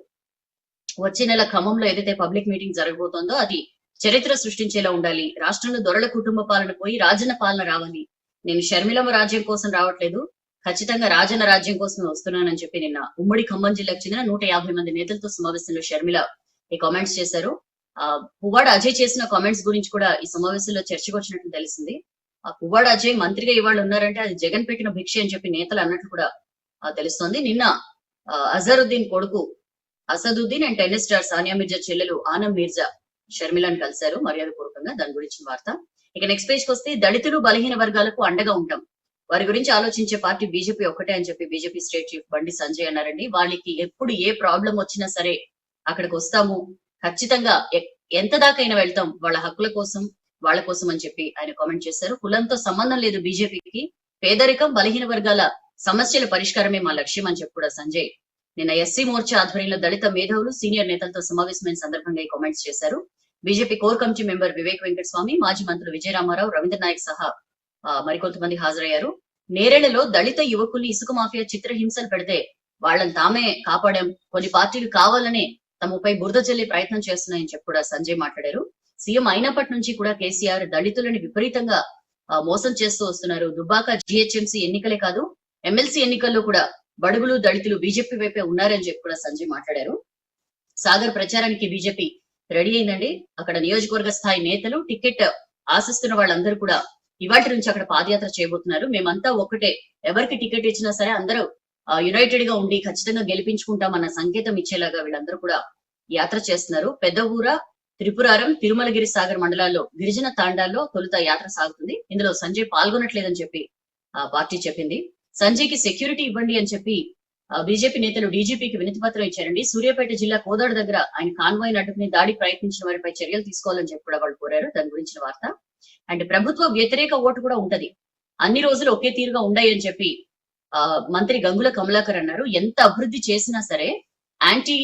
వచ్చే నెల ఖమ్మంలో ఏదైతే పబ్లిక్ మీటింగ్ జరగబోతోందో అది చరిత్ర సృష్టించేలా ఉండాలి. రాష్ట్రంలో దొరల కుటుంబ పాలన పోయి రాజన్న పాలన రావాలి. నేను షర్మిలమ్మ రాజ్యం కోసం రావట్లేదు, ఖచ్చితంగా రాజన్న రాజ్యం కోసమే వస్తున్నానని చెప్పి నిన్న ఉమ్మడి ఖమ్మం జిల్లాకు చెందిన 150 మంది నేతలతో సమావేశంలో షర్మిల ఈ కామెంట్స్ చేశారు. పువ్వాడ అజయ్ చేసిన కామెంట్స్ గురించి కూడా ఈ సమావేశంలో చర్చకు వచ్చినట్లు తెలిసింది. ఆ పువ్వాడ అజయ్ మంత్రిగా ఇవాళ ఉన్నారంటే అది జగన్ పెట్టిన భిక్ష అని చెప్పి నేతలు అన్నట్లు కూడా తెలుస్తోంది. నిన్న అజరుద్దీన్ కొడుకు Asaduddin and tennis star Sania Mirza చెల్లెలు ఆనం మిర్జా షర్మిలను కలిశారు మర్యాద పూర్వకంగా. దాని గురించి వార్త. ఇక నెక్స్ట్ పేజ్ కి వస్తే దళితులు బలహీన వర్గాలకు అండగా ఉంటాం, వారి గురించి ఆలోచించే పార్టీ బీజేపీ ఒక్కటే అని చెప్పి BJP state chief Bandi Sanjay అన్నారండి. వాళ్ళకి ఎప్పుడు ఏ ప్రాబ్లం వచ్చినా సరే అక్కడికి వస్తాము, ఖచ్చితంగా ఎంత దాకైనా వెళ్తాం వాళ్ళ హక్కుల కోసం, వాళ్ళ కోసం అని చెప్పి ఆయన కామెంట్ చేశారు. కులంతో సంబంధం లేదు బీజేపీకి, పేదరికం బలహీన వర్గాల సమస్యల పరిష్కారమే మా లక్ష్యం అని చెప్పి కూడా సంజయ్ నిన్న ఎస్సీ మోర్చా ఆధ్వర్యంలో దళిత మేధావులు సీనియర్ నేతలతో సమావేశమైన సందర్భంగా ఈ కామెంట్స్ చేశారు. BJP core committee member Vivek Venkataswamy, మాజీ మంత్రులు విజయరామారావు, రవీంద్ర నాయక్ సహా మరికొంతమంది హాజరయ్యారు. నేరేళ్లలో దళిత యువకుల్ని ఇసుక మాఫియా చిత్రహింసలు పెడితే వాళ్ళని తామే కాపాడాం, కొన్ని పార్టీలు కావాలనే తమపై బురద జల్లే ప్రయత్నం చేస్తున్నాయని చెప్పి కూడా సంజయ్ మాట్లాడారు. సీఎం అయినప్పటి నుంచి కూడా కేసీఆర్ దళితులని విపరీతంగా మోసం చేస్తూ వస్తున్నారు. దుబ్బాక జిహెచ్ఎంసీ ఎన్నికలే కాదు ఎమ్మెల్సీ ఎన్నికల్లో కూడా బడుగులు దళితులు బీజేపీ వైపే ఉన్నారని చెప్పి కూడా సంజయ్ మాట్లాడారు. సాగర్ ప్రచారానికి బీజేపీ రెడీ అయిందండి. అక్కడ నియోజకవర్గ స్థాయి నేతలు, టికెట్ ఆశిస్తున్న వాళ్ళందరూ కూడా ఇవాటి నుంచి అక్కడ పాదయాత్ర చేయబోతున్నారు. మేమంతా ఒక్కటే, ఎవరికి టికెట్ ఇచ్చినా సరే అందరూ యునైటెడ్ గా ఉండి ఖచ్చితంగా గెలిపించుకుంటామన్న సంకేతం ఇచ్చేలాగా వీళ్ళందరూ కూడా యాత్ర చేస్తున్నారు. పెద్దఊర, త్రిపురారం, తిరుమలగిరి సాగర్ మండలాల్లో గిరిజన తాండాల్లో తొలుత యాత్ర సాగుతుంది. ఇందులో సంజయ్ పాల్గొనట్లేదని చెప్పి పార్టీ చెప్పింది. సంజయ్ కి సెక్యూరిటీ ఇవ్వండి అని చెప్పి బీజేపీ నేతలు డీజీపీకి వినతి పత్రం ఇచ్చారండి. సూర్యాపేట జిల్లా కోదాడ దగ్గర ఆయన కాన్వాయ్ అడ్డుకుని దాడికి ప్రయత్నించిన వారిపై చర్యలు తీసుకోవాలని చెప్పి కూడా వాళ్ళు కోరారు. దాని గురించిన వార్త. అండ్ ప్రభుత్వ వ్యతిరేక ఓటు కూడా ఉంటది, అన్ని రోజులు ఒకే తీరుగా ఉండయని చెప్పి మంత్రి గంగుల కమలాకర్ అన్నారు. ఎంత అభివృద్ధి చేసినా సరే యాంటీ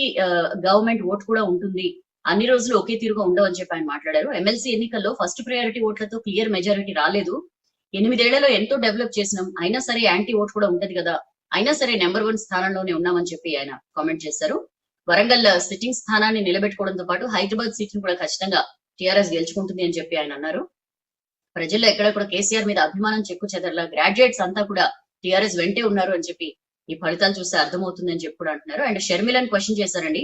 గవర్నమెంట్ ఓటు కూడా ఉంటుంది, అన్ని రోజులు ఒకే తీరుగా ఉండవని చెప్పి ఆయన మాట్లాడారు. ఎమ్మెల్సీ ఎన్నికల్లో ఫస్ట్ ప్రయారిటీ ఓట్లతో క్లియర్ మెజారిటీ రాలేదు. 8 ఏళ్లలో ఎంతో డెవలప్ చేసినాం, అయినా సరే యాంటీ ఓట్ కూడా ఉంటది కదా, అయినా సరే నెంబర్ 1 స్థానంలోనే ఉన్నామని చెప్పి ఆయన కామెంట్ చేశారు. వరంగల్ సిట్టింగ్ స్థానాన్ని నిలబెట్టుకోవడంతో పాటు హైదరాబాద్ సీట్ను కూడా ఖచ్చితంగా టీఆర్ఎస్ గెలుచుకుంటుంది అని చెప్పి ఆయన అన్నారు. ప్రజల్లో ఎక్కడ కూడా కేసీఆర్ మీద అభిమానం చెక్కు చెదరలా, గ్రాడ్యుయేట్స్ అంతా కూడా టీఆర్ఎస్ వెంటే ఉన్నారు అని చెప్పి ఈ ఫలితాలు చూస్తే అర్థమవుతుంది అని చెప్పి కూడా అంటున్నారు. అండ్ షర్మిలను క్వశ్చన్ చేశారండి.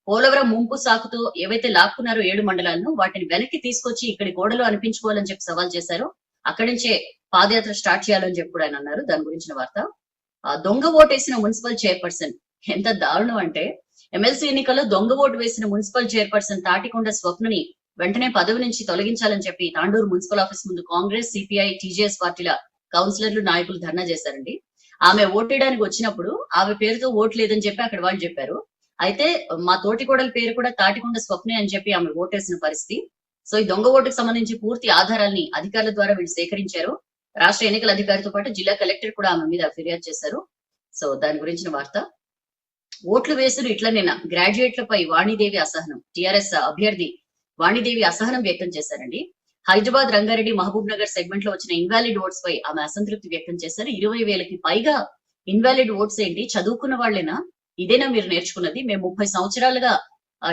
పోలవరం ముంపు సాకుతో ఏవైతే లాక్కున్నారో 7 మండలాలను వాటిని వెనక్కి తీసుకొచ్చి ఇక్కడి గోడలో అనిపించుకోవాలని చెప్పి సవాల్ చేశారు. అక్కడి నుంచే పాదయాత్ర స్టార్ట్ చేయాలని చెప్పి కూడా ఆయన అన్నారు. దాని గురించిన వార్త. దొంగ ఓటు వేసిన మున్సిపల్ చైర్పర్సన్, ఎంత దారుణం అంటే ఎమ్మెల్సీ ఎన్నికల్లో దొంగ ఓటు వేసిన మున్సిపల్ చైర్పర్సన్ తాటికొండ స్వప్నని వెంటనే పదవి నుంచి తొలగించాలని చెప్పి తాండూరు మున్సిపల్ ఆఫీస్ ముందు కాంగ్రెస్, సిపిఐ, టీజేఎస్ పార్టీల కౌన్సిలర్లు, నాయకులు ధర్నా చేశారండి. ఆమె ఓటేయడానికి వచ్చినప్పుడు ఆమె పేరుతో ఓటు లేదని చెప్పి అక్కడ వాళ్ళు చెప్పారు. అయితే మా తోటి కోడల పేరు కూడా తాటికొండ స్వప్నే అని చెప్పి ఆమె ఓటేసిన పరిస్థితి. సో ఈ దొంగ ఓటుకు సంబంధించి పూర్తి ఆధారాల్ని అధికారుల ద్వారా వీళ్ళు సేకరించారు. రాష్ట్ర ఎన్నికల అధికారితో పాటు జిల్లా కలెక్టర్ కూడా ఆమె మీద ఫిర్యాదు చేశారు. సో దాని గురించిన వార్త. ఓట్లు వేసుడు ఇట్లనేనా, గ్రాడ్యుయేట్లపై వాణిదేవి అసహనం. టిఆర్ఎస్ అభ్యర్థి వాణిదేవి అసహనం వ్యక్తం చేశారండి. హైదరాబాద్, రంగారెడ్డి, మహబూబ్ నగర్ సెగ్మెంట్ లో వచ్చిన ఇన్వాలిడ్ ఓట్స్ పై ఆమె అసంతృప్తి వ్యక్తం చేశారు. 20,000కి పైగా ఇన్వాలిడ్ ఓట్స్ ఏంటి, చదువుకున్న వాళ్ళేనా, ఇదేనా మీరు నేర్చుకున్నది? మేము 30 సంవత్సరాలుగా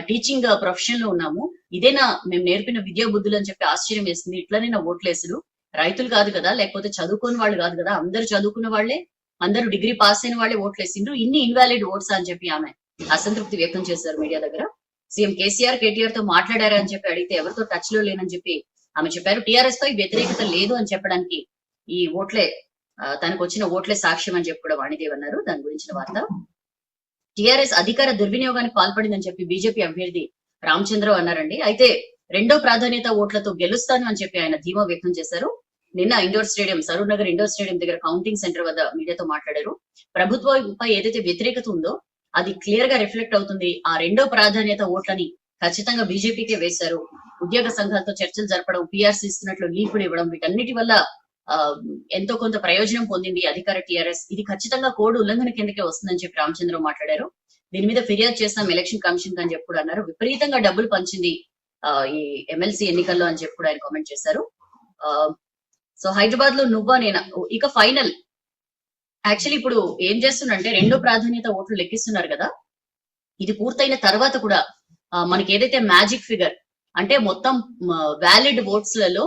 టీచింగ్ ప్రొఫెషన్ లో ఉన్నాము, ఇదేనా మేము నేర్పిన విద్యా బుద్ధులు అని చెప్పి ఆశ్చర్యం వేస్తుంది. ఇట్లనైనా ఓట్లేసుడు, రైతులు కాదు కదా, లేకపోతే చదువుకున్న వాళ్ళు కాదు కదా, అందరు చదువుకున్న వాళ్లే, అందరూ డిగ్రీ పాస్ అయిన వాళ్ళే ఓట్లేసిండ్రు, ఇన్ని ఇన్వాలిడ్ ఓట్స్ అని చెప్పి ఆమె అసంతృప్తి వ్యక్తం చేశారు మీడియా దగ్గర. సీఎం కేసీఆర్, కేటీఆర్ తో మాట్లాడారా అని చెప్పి అడిగితే ఎవరితో టచ్ లో లేనని చెప్పి ఆమె చెప్పారు. టీఆర్ఎస్ పై వ్యతిరేకత లేదు అని చెప్పడానికి ఈ ఓట్లే, తనకు వచ్చిన ఓట్లే సాక్ష్యం అని చెప్పి కూడా వాణిదేవి అన్నారు. దాని గురించిన వార్త. టీఆర్ఎస్ అధికార దుర్వినియోగానికి పాల్పడిందని చెప్పి బీజేపీ అభ్యర్థి రామచంద్రరావు అన్నారండి. అయితే రెండో ప్రాధాన్యత ఓట్లతో గెలుస్తాను అని చెప్పి ఆయన ధీమా వ్యక్తం చేశారు. నిన్న indoor stadium, Saroor Nagar indoor stadium దగ్గర కౌంటింగ్ సెంటర్ వద్ద మీడియాతో మాట్లాడారు. ప్రభుత్వంపై ఏదైతే వ్యతిరేకత ఉందో అది క్లియర్ గా రిఫ్లెక్ట్ అవుతుంది. ఆ రెండో ప్రాధాన్యత ఓట్లని ఖచ్చితంగా బీజేపీకే వేశారు. ఉద్యోగ సంఘాలతో చర్చలు జరపడం, పీఆర్సీ ఇస్తున్నట్లు లీకులు ఇవ్వడం, వీటన్నిటి వల్ల ఎంతో కొంత ప్రయోజనం పొందింది అధికార టీఆర్ఎస్. ఇది ఖచ్చితంగా కోడ్ ఉల్లంఘన కిందకే వస్తుందని చెప్పి రామచంద్రరావు మాట్లాడారు. దీని మీద ఫిర్యాదు చేస్తాం ఎలక్షన్ కమిషన్ అని చెప్పి కూడా అన్నారు. విపరీతంగా డబ్బులు పంచింది ఈ ఎమ్మెల్సీ ఎన్నికల్లో అని చెప్పి కూడా ఆయన కామెంట్ చేశారు. సో హైదరాబాద్ లో నువ్వా నేనా, ఇక ఫైనల్. యాక్చువల్లీ ఇప్పుడు ఏం చేస్తున్నంటే రెండో ప్రాధాన్యత ఓట్లు లెక్కిస్తున్నారు కదా, ఇది పూర్తయిన తర్వాత కూడా మనకి ఏదైతే మ్యాజిక్ ఫిగర్ అంటే మొత్తం వ్యాలిడ్ ఓట్స్ లలో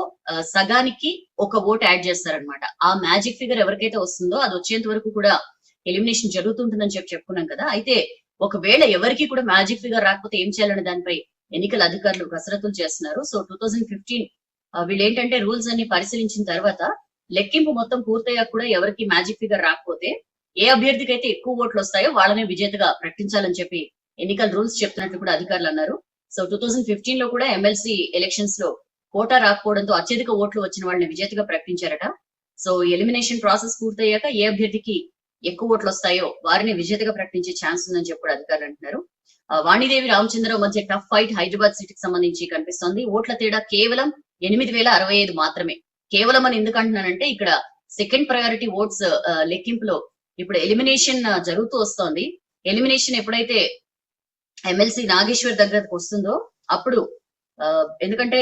సగానికి ఒక ఓట్ యాడ్ చేస్తారనమాట. ఆ మ్యాజిక్ ఫిగర్ ఎవరికైతే వస్తుందో అది వచ్చేంత వరకు కూడా ఎలిమినేషన్ జరుగుతుంటుందని చెప్పి చెప్పుకున్నాం కదా. అయితే ఒకవేళ ఎవరికి కూడా మ్యాజిక్ ఫిగర్ రాకపోతే ఏం చేయాలనే దానిపై ఎన్నికల అధికారులు కసరత్తులు చేస్తున్నారు. సో 2015 వీళ్ళు ఏంటంటే రూల్స్ అన్ని పరిశీలించిన తర్వాత లెక్కింపు మొత్తం పూర్తయ్యాక కూడా ఎవరికి మ్యాజిక్ ఫిగర్ రాకపోతే ఏ అభ్యర్థికి అయితే ఎక్కువ ఓట్లు వస్తాయో వాళ్ళనే విజేతగా ప్రకటించాలని చెప్పి ఎన్నికల రూల్స్ చెప్తున్నట్లు కూడా అధికారులు అన్నారు. సో 2015 లో కూడా ఎమ్మెల్సీ ఎలక్షన్స్ లో కోటా రాకపోవడంతో అత్యధిక ఓట్లు వచ్చిన వాళ్ళని విజేతగా ప్రకటించారట. సో ఎలిమినేషన్ ప్రాసెస్ పూర్తయ్యాక ఏ అభ్యర్థికి ఎక్కువ ఓట్లు వస్తాయో వారిని విజేతగా ప్రకటించే ఛాన్స్ ఉందని చెప్పి కూడా అధికారులు అంటున్నారు. వాణిదేవి, రామచంద్రరావు మధ్య టఫ్ ఫైట్ హైదరాబాద్ సిటీకి సంబంధించి కనిపిస్తోంది. ఓట్ల తేడా కేవలం 8,065 మాత్రమే. కేవలం అని ఎందుకు అంటున్నానంటే ఇక్కడ సెకండ్ ప్రయారిటీ ఓట్స్ లెక్కింపులో ఇప్పుడు ఎలిమినేషన్ జరుగుతూ వస్తోంది. ఎలిమినేషన్ ఎప్పుడైతే ఎమ్మెల్సీ నాగేశ్వర్ దగ్గరకు వస్తుందో అప్పుడు ఎందుకంటే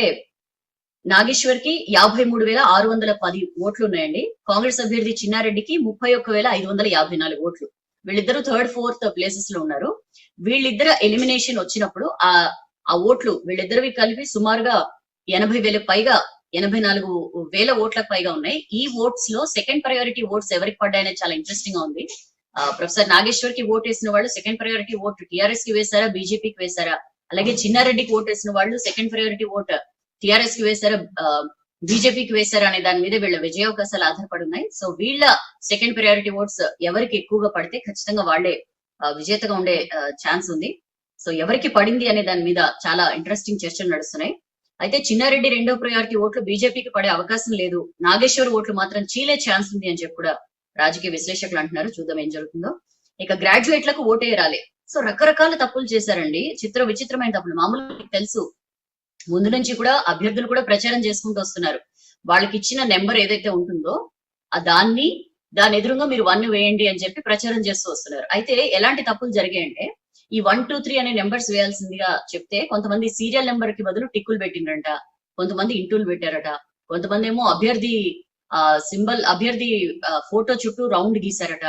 నాగేశ్వర్ కి 53,610 ఓట్లు ఉన్నాయండి. కాంగ్రెస్ అభ్యర్థి చిన్నారెడ్డికి 31,554 ఓట్లు. వీళ్ళిద్దరూ థర్డ్, ఫోర్త్ ప్లేసెస్ లో ఉన్నారు. వీళ్ళిద్దరు ఎలిమినేషన్ వచ్చినప్పుడు ఆ ఓట్లు వీళ్ళిద్దరివి కలిపి సుమారుగా 80,000 పైగా 84,000 ఓట్లకు పైగా ఉన్నాయి. ఈ ఓట్స్ లో సెకండ్ ప్రయారిటీ ఓట్స్ ఎవరికి పడ్డాయనేది చాలా ఇంట్రెస్టింగ్ గా ఉంది. ప్రొఫెసర్ నాగేశ్వర్ కి ఓట్ వేసిన వాళ్ళు సెకండ్ ప్రయారిటీ ఓట్ టీఆర్ఎస్ కి వేశారా, బీజేపీకి వేశారా, అలాగే చిన్నారెడ్డికి ఓట్ వేసిన వాళ్ళు సెకండ్ ప్రయారిటీ ఓట్ టీఆర్ఎస్ కి వేశారా, బీజేపీకి వేశారా అనే దాని మీద వీళ్ళ విజయావకాశాలు ఆధారపడి ఉన్నాయి. సో వీళ్ళ సెకండ్ ప్రయారిటీ ఓట్స్ ఎవరికి ఎక్కువగా పడితే ఖచ్చితంగా వాళ్లే విజేతగా ఉండే ఛాన్స్ ఉంది. సో ఎవరికి పడింది అనే దాని మీద చాలా ఇంట్రెస్టింగ్ చర్చలు నడుస్తున్నాయి. అయితే చిన్నారెడ్డి రెండో ప్రయారిటీ ఓట్లు బీజేపీకి పడే అవకాశం లేదు, నాగేశ్వర్ ఓట్లు మాత్రం చీలే ఛాన్స్ ఉంది అని చెప్పి కూడా రాజకీయ విశ్లేషకులు అంటున్నారు. చూద్దాం ఏం జరుగుతుందో. ఇక గ్రాడ్యుయేట్లకు ఓటేయరాలే. సో రకరకాల తప్పులు చేశారండి. విచిత్రమైన తప్పులు. మామూలుగా మీకు తెలుసు. ముందు నుంచి కూడా అభ్యర్థులు కూడా ప్రచారం చేసుకుంటూ వస్తున్నారు. వాళ్ళకి ఇచ్చిన నెంబర్ ఏదైతే ఉంటుందో దాని ఎదురుగా మీరు 1 వేయండి అని చెప్పి ప్రచారం చేస్తూ వస్తున్నారు. అయితే ఎలాంటి తప్పులు జరిగాయంటే ఈ 1, 2, 3 అనే నెంబర్స్ వేయాల్సిందిగా చెప్తే కొంతమంది సీరియల్ నెంబర్ కి బదులు టిక్కులు పెట్టిండ్రంట. కొంతమంది ఇంటూలు పెట్టారట. కొంతమంది ఏమో అభ్యర్థి ఫోటో చుట్టూ రౌండ్ గీశారట.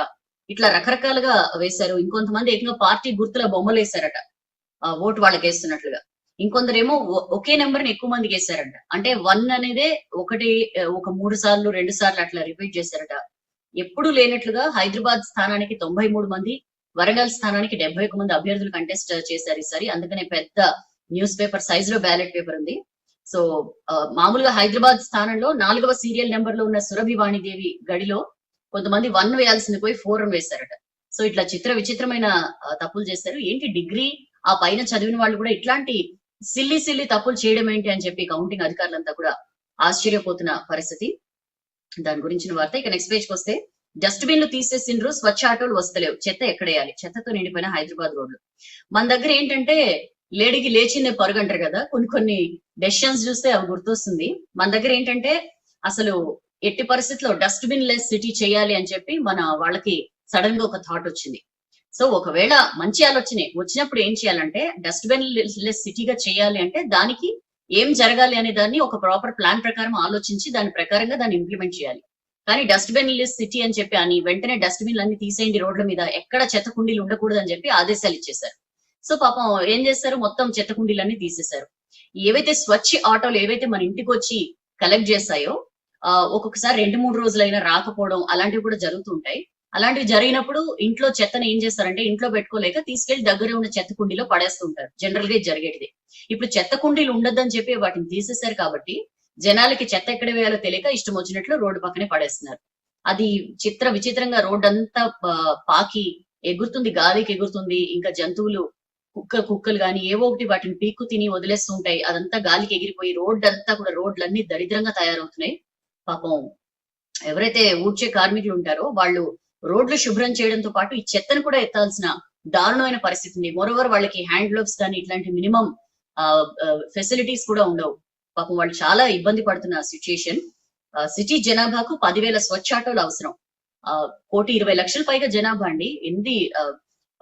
ఇట్లా రకరకాలుగా వేశారు. ఇంకొంతమంది ఏకంగా పార్టీ గుర్తుల బొమ్మలు వేశారట. ఓటు వాళ్ళకి వేస్తున్నట్లుగా. ఇంకొందరేమో ఒకే నెంబర్ ని ఎక్కువ మందికి వేశారంట. అంటే 1 అనేదే ఒక 3 సార్లు 2 సార్లు అట్లా రిపీట్ చేశారట. ఎప్పుడు లేనట్లుగా హైదరాబాద్ స్థానానికి 93 మంది, వరంగల్ స్థానానికి 71 మంది అభ్యర్థులు కంటెస్ట్ చేశారు ఈసారి. అందుకనే పెద్ద న్యూస్ పేపర్ సైజ్ లో బ్యాలెట్ పేపర్ ఉంది. సో మామూలుగా హైదరాబాద్ స్థానంలో 4వ సీరియల్ నెంబర్ లో ఉన్న సురభి వాణిదేవి గడిలో కొంతమంది 1 వేయాల్సింది పోయి 4 వేశారట. సో ఇట్లా విచిత్రమైన తప్పులు చేశారు. ఏంటి డిగ్రీ ఆ పైన చదివిన వాళ్ళు కూడా ఇట్లాంటి సిల్లీ తప్పులు చేయడం ఏంటి అని చెప్పి కౌంటింగ్ అధికారులంతా కూడా ఆశ్చర్యపోతున్న పరిస్థితి. దాని గురించిన వార్త. ఇక నెక్స్ట్ పేజ్ కి వస్తే డస్ట్బిన్లు తీసేసిండ్రు, స్వచ్ఛ ఆటోలు వస్తలేవు, చెత్త ఎక్కడేయాలి, చెత్తతో నిండిపోయిన హైదరాబాద్ రోడ్లు. మన దగ్గర ఏంటంటే లేడీకి లేచిందే పరుగు అంటారు కదా, కొన్ని డెసిషన్స్ చూస్తే అవి గుర్తొస్తుంది. మన దగ్గర ఏంటంటే అసలు ఎట్టి పరిస్థితిలో డస్ట్బిన్ లెస్ సిటీ చేయాలి అని చెప్పి మన వాళ్ళకి సడన్ గా ఒక థాట్ వచ్చింది. సో ఒకవేళ మంచి ఆలోచనే వచ్చినప్పుడు ఏం చేయాలంటే డస్ట్బిన్ లెస్ సిటీగా చేయాలి అంటే దానికి ఏం జరగాలి అనే దాన్ని ఒక ప్రాపర్ ప్లాన్ ప్రకారం ఆలోచించి దాని ప్రకారంగా దాన్ని ఇంప్లిమెంట్ చేయాలి. కానీ డస్ట్బిన్ లెస్ సిటీ అని చెప్పి అని వెంటనే డస్ట్బిన్లు అన్ని తీసేయండి రోడ్ల మీద, ఎక్కడ చెత్త కుండీలు ఉండకూడదు అని చెప్పి ఆదేశాలు ఇచ్చేశారు. సో పాపం ఏం చేస్తారు, మొత్తం చెత్త కుండీలన్నీ తీసేశారు. ఏవైతే స్వచ్ఛ ఆటోలు ఏవైతే మన ఇంటికి వచ్చి కలెక్ట్ చేస్తాయో ఒక్కొక్కసారి 2-3 రోజులైనా రాకపోవడం అలాంటివి కూడా జరుగుతుంటాయి. అలాంటివి జరిగినప్పుడు ఇంట్లో చెత్తను ఏం చేస్తారంటే ఇంట్లో పెట్టుకోలేక తీసుకెళ్లి దగ్గర ఉన్న చెత్త కుండీలో పడేస్తుంటారు. జనరల్ గా జరిగేది. ఇప్పుడు చెత్త కుండీలు ఉండొద్దని చెప్పి వాటిని తీసేశారు కాబట్టి జనాలకి చెత్త ఎక్కడ వేయాలో తెలియక ఇష్టం వచ్చినట్లు రోడ్డు పక్కనే పడేస్తున్నారు. అది విచిత్రంగా రోడ్డు అంతా పాకి ఎగురుతుంది, గాలికి ఎగురుతుంది. ఇంకా జంతువులు కుక్కలు గాని ఏవో ఒకటి వాటిని పీక్కు తిని వదిలేస్తుంటాయి. అదంతా గాలికి ఎగిరిపోయి రోడ్లన్నీ దరిద్రంగా తయారవుతున్నాయి. పాపం ఎవరైతే ఊడ్చే కార్మికులు ఉంటారో వాళ్ళు రోడ్లు శుభ్రం చేయడంతో పాటు ఈ చెత్తను కూడా ఎత్తాల్సిన దారుణమైన పరిస్థితి ఉంది. మోరోవర్ వాళ్ళకి హ్యాండ్ గ్లోవ్స్ కానీ ఇట్లాంటి మినిమం ఫెసిలిటీస్ కూడా ఉండవు. పాపం వాళ్ళు చాలా ఇబ్బంది పడుతున్న సిచ్యుయేషన్. సిటీ జనాభాకు 10,000 స్వచ్ఛ ఆటోలు అవసరం. 1,20,00,000 పైగా జనాభా అండి.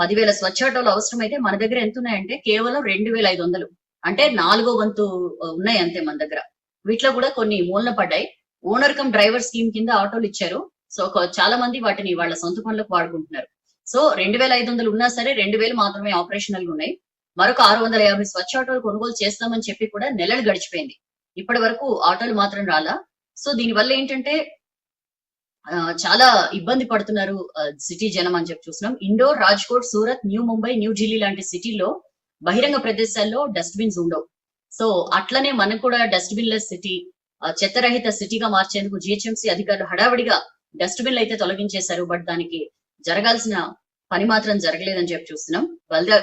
10,000 స్వచ్ఛ ఆటోలు అవసరం అయితే మన దగ్గర ఎంత ఉన్నాయంటే కేవలం 2,500, అంటే 4వ వంతు ఉన్నాయి అంతే మన దగ్గర. వీటిలో కూడా కొన్ని మూలన పడ్డాయి. ఓనర్ కమ్ డ్రైవర్ స్కీమ్ కింద ఆటోలు ఇచ్చారు. సో చాలా మంది వాటిని వాళ్ళ సొంత పనులకు వాడుకుంటున్నారు. సో 2,500 ఉన్నా సరే 2,000 మాత్రమే ఆపరేషనల్ గా ఉన్నాయి. మరొక 650 స్వచ్ఛ ఆటోలు కొనుగోలు చేస్తామని చెప్పి కూడా నెలలు గడిచిపోయింది. ఇప్పటి వరకు ఆటోలు మాత్రం రాలా. సో దీనివల్ల ఏంటంటే చాలా ఇబ్బంది పడుతున్నారు సిటీ జనం అని చెప్పి చూస్తున్నాం. ఇండోర్, రాజ్కోట్, సూరత్, న్యూ ముంబై, న్యూ ఢిల్లీ లాంటి సిటీల్లో బహిరంగ ప్రదేశాల్లో డస్ట్బిన్స్ ఉండవు. సో అట్లనే మనకు కూడా డస్ట్బిన్ లెస్ సిటీ, చెత్తరహిత సిటీగా మార్చేందుకు జిహెచ్ఎంసీ అధికారులు హడావిడిగా డస్ట్బిన్లు అయితే తొలగించేశారు. బట్ దానికి జరగాల్సిన పని మాత్రం జరగలేదని చెప్పి చూస్తున్నాం.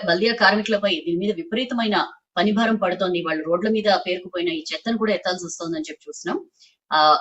బల్దియా కార్మికులపై దీని మీద విపరీతమైన పనిభారం పడుతోంది. వాళ్ళు రోడ్ల మీద పేరుకుపోయిన ఈ చెత్తను కూడా ఎత్తాల్సి వస్తోందని చెప్పి చూస్తున్నాం.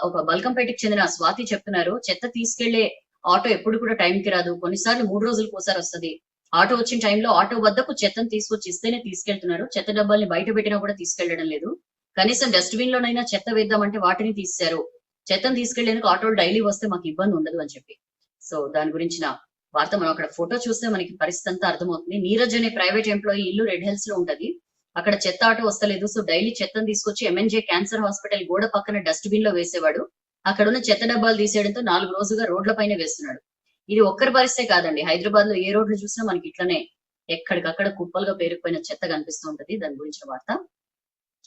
ఒక బల్కంపేటకి చెందిన స్వాతి చెప్తున్నారు, చెత్త తీసుకెళ్లే ఆటో ఎప్పుడు కూడా టైంకి రాదు. కొన్నిసార్లు 3 రోజులకు ఒకసారి వస్తుంది. ఆటో వచ్చిన టైంలో ఆటో వద్దకు చెత్తను తీసుకొచ్చి ఇస్తేనే తీసుకెళ్తున్నారు. చెత్త డబ్బాల్ని బయట పెట్టినా కూడా తీసుకెళ్లడం లేదు. కనీసం డస్ట్బిన్ లోనైనా చెత్త వేద్దామంటే వాటిని తీశారు. చెత్తను తీసుకెళ్లేందుకు ఆటోలు డైలీ వస్తే మాకు ఇబ్బంది ఉండదు అని చెప్పి. సో దాని గురించిన వార్త మనం అక్కడ ఫోటో చూస్తే మనకి పరిస్థితి అంతా అర్థమవుతుంది. నీరజ్ అనే ప్రైవేట్ ఎంప్లాయీ ఇల్లు రెడ్ హిల్స్ లో ఉంటది. అక్కడ చెత్త ఆటో వస్తలేదు. సో డైలీ చెత్తను తీసుకొచ్చి ఎంఎన్జే క్యాన్సర్ హాస్పిటల్ గోడ పక్కన డస్ట్బిన్ లో వేసేవాడు. అక్కడ ఉన్న చెత్త డబ్బాలు తీసేయడంతో 4 రోజులుగా రోడ్ల పైన వేస్తున్నాడు. ఇది ఒక్కరి పరిస్థితే కాదండి. హైదరాబాద్ లో ఏ రోడ్లు చూసినా మనకి ఇట్లనే ఎక్కడికక్కడ కుప్పలుగా పేరుకుపోయిన చెత్త కనిపిస్తూ ఉంటది. దాని గురించిన వార్త.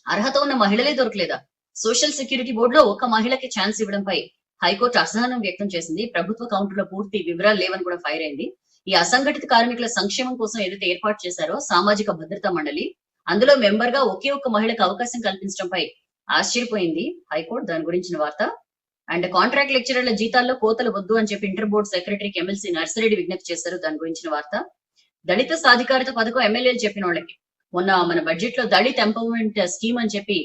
అర్హత ఉన్న మహిళలే దొరకలేదా? సోషల్ సెక్యూరిటీ బోర్డులో ఒక మహిళకి ఛాన్స్ ఇవ్వడంపై హైకోర్టు అసహనం వ్యక్తం చేసింది. ప్రభుత్వ కౌంటర్లో పూర్తి వివరాలు లేవని కూడా ఫైర్ అయింది. ఈ అసంఘటిత కార్మికుల సంక్షేమం కోసం ఏదైతే ఏర్పాటు చేశారో సామాజిక భద్రతా మండలి, అందులో మెంబర్ గా ఒకే ఒక్క మహిళకు అవకాశం కల్పించడంపై ఆశ్చర్యపోయింది హైకోర్టు. దాని గురించిన వార్త. అండ్ కాంట్రాక్ట్ లెక్చరర్ల జీతాల్లో కోతలు వద్దు అని చెప్పి ఇంటర్ బోర్డు సెక్రటరీకి ఎమ్మెల్సీ నర్సిరెడ్డి విజ్ఞప్తి చేశారు. దాని గురించిన వార్త. దళిత సాధికారత పథకం ఎమ్మెల్యేలు చెప్పిన వాళ్ళకి మొన్న మన బడ్జెట్ లో దళిత్ ఎంపవర్మెంట్ స్కీమ్ అని చెప్పి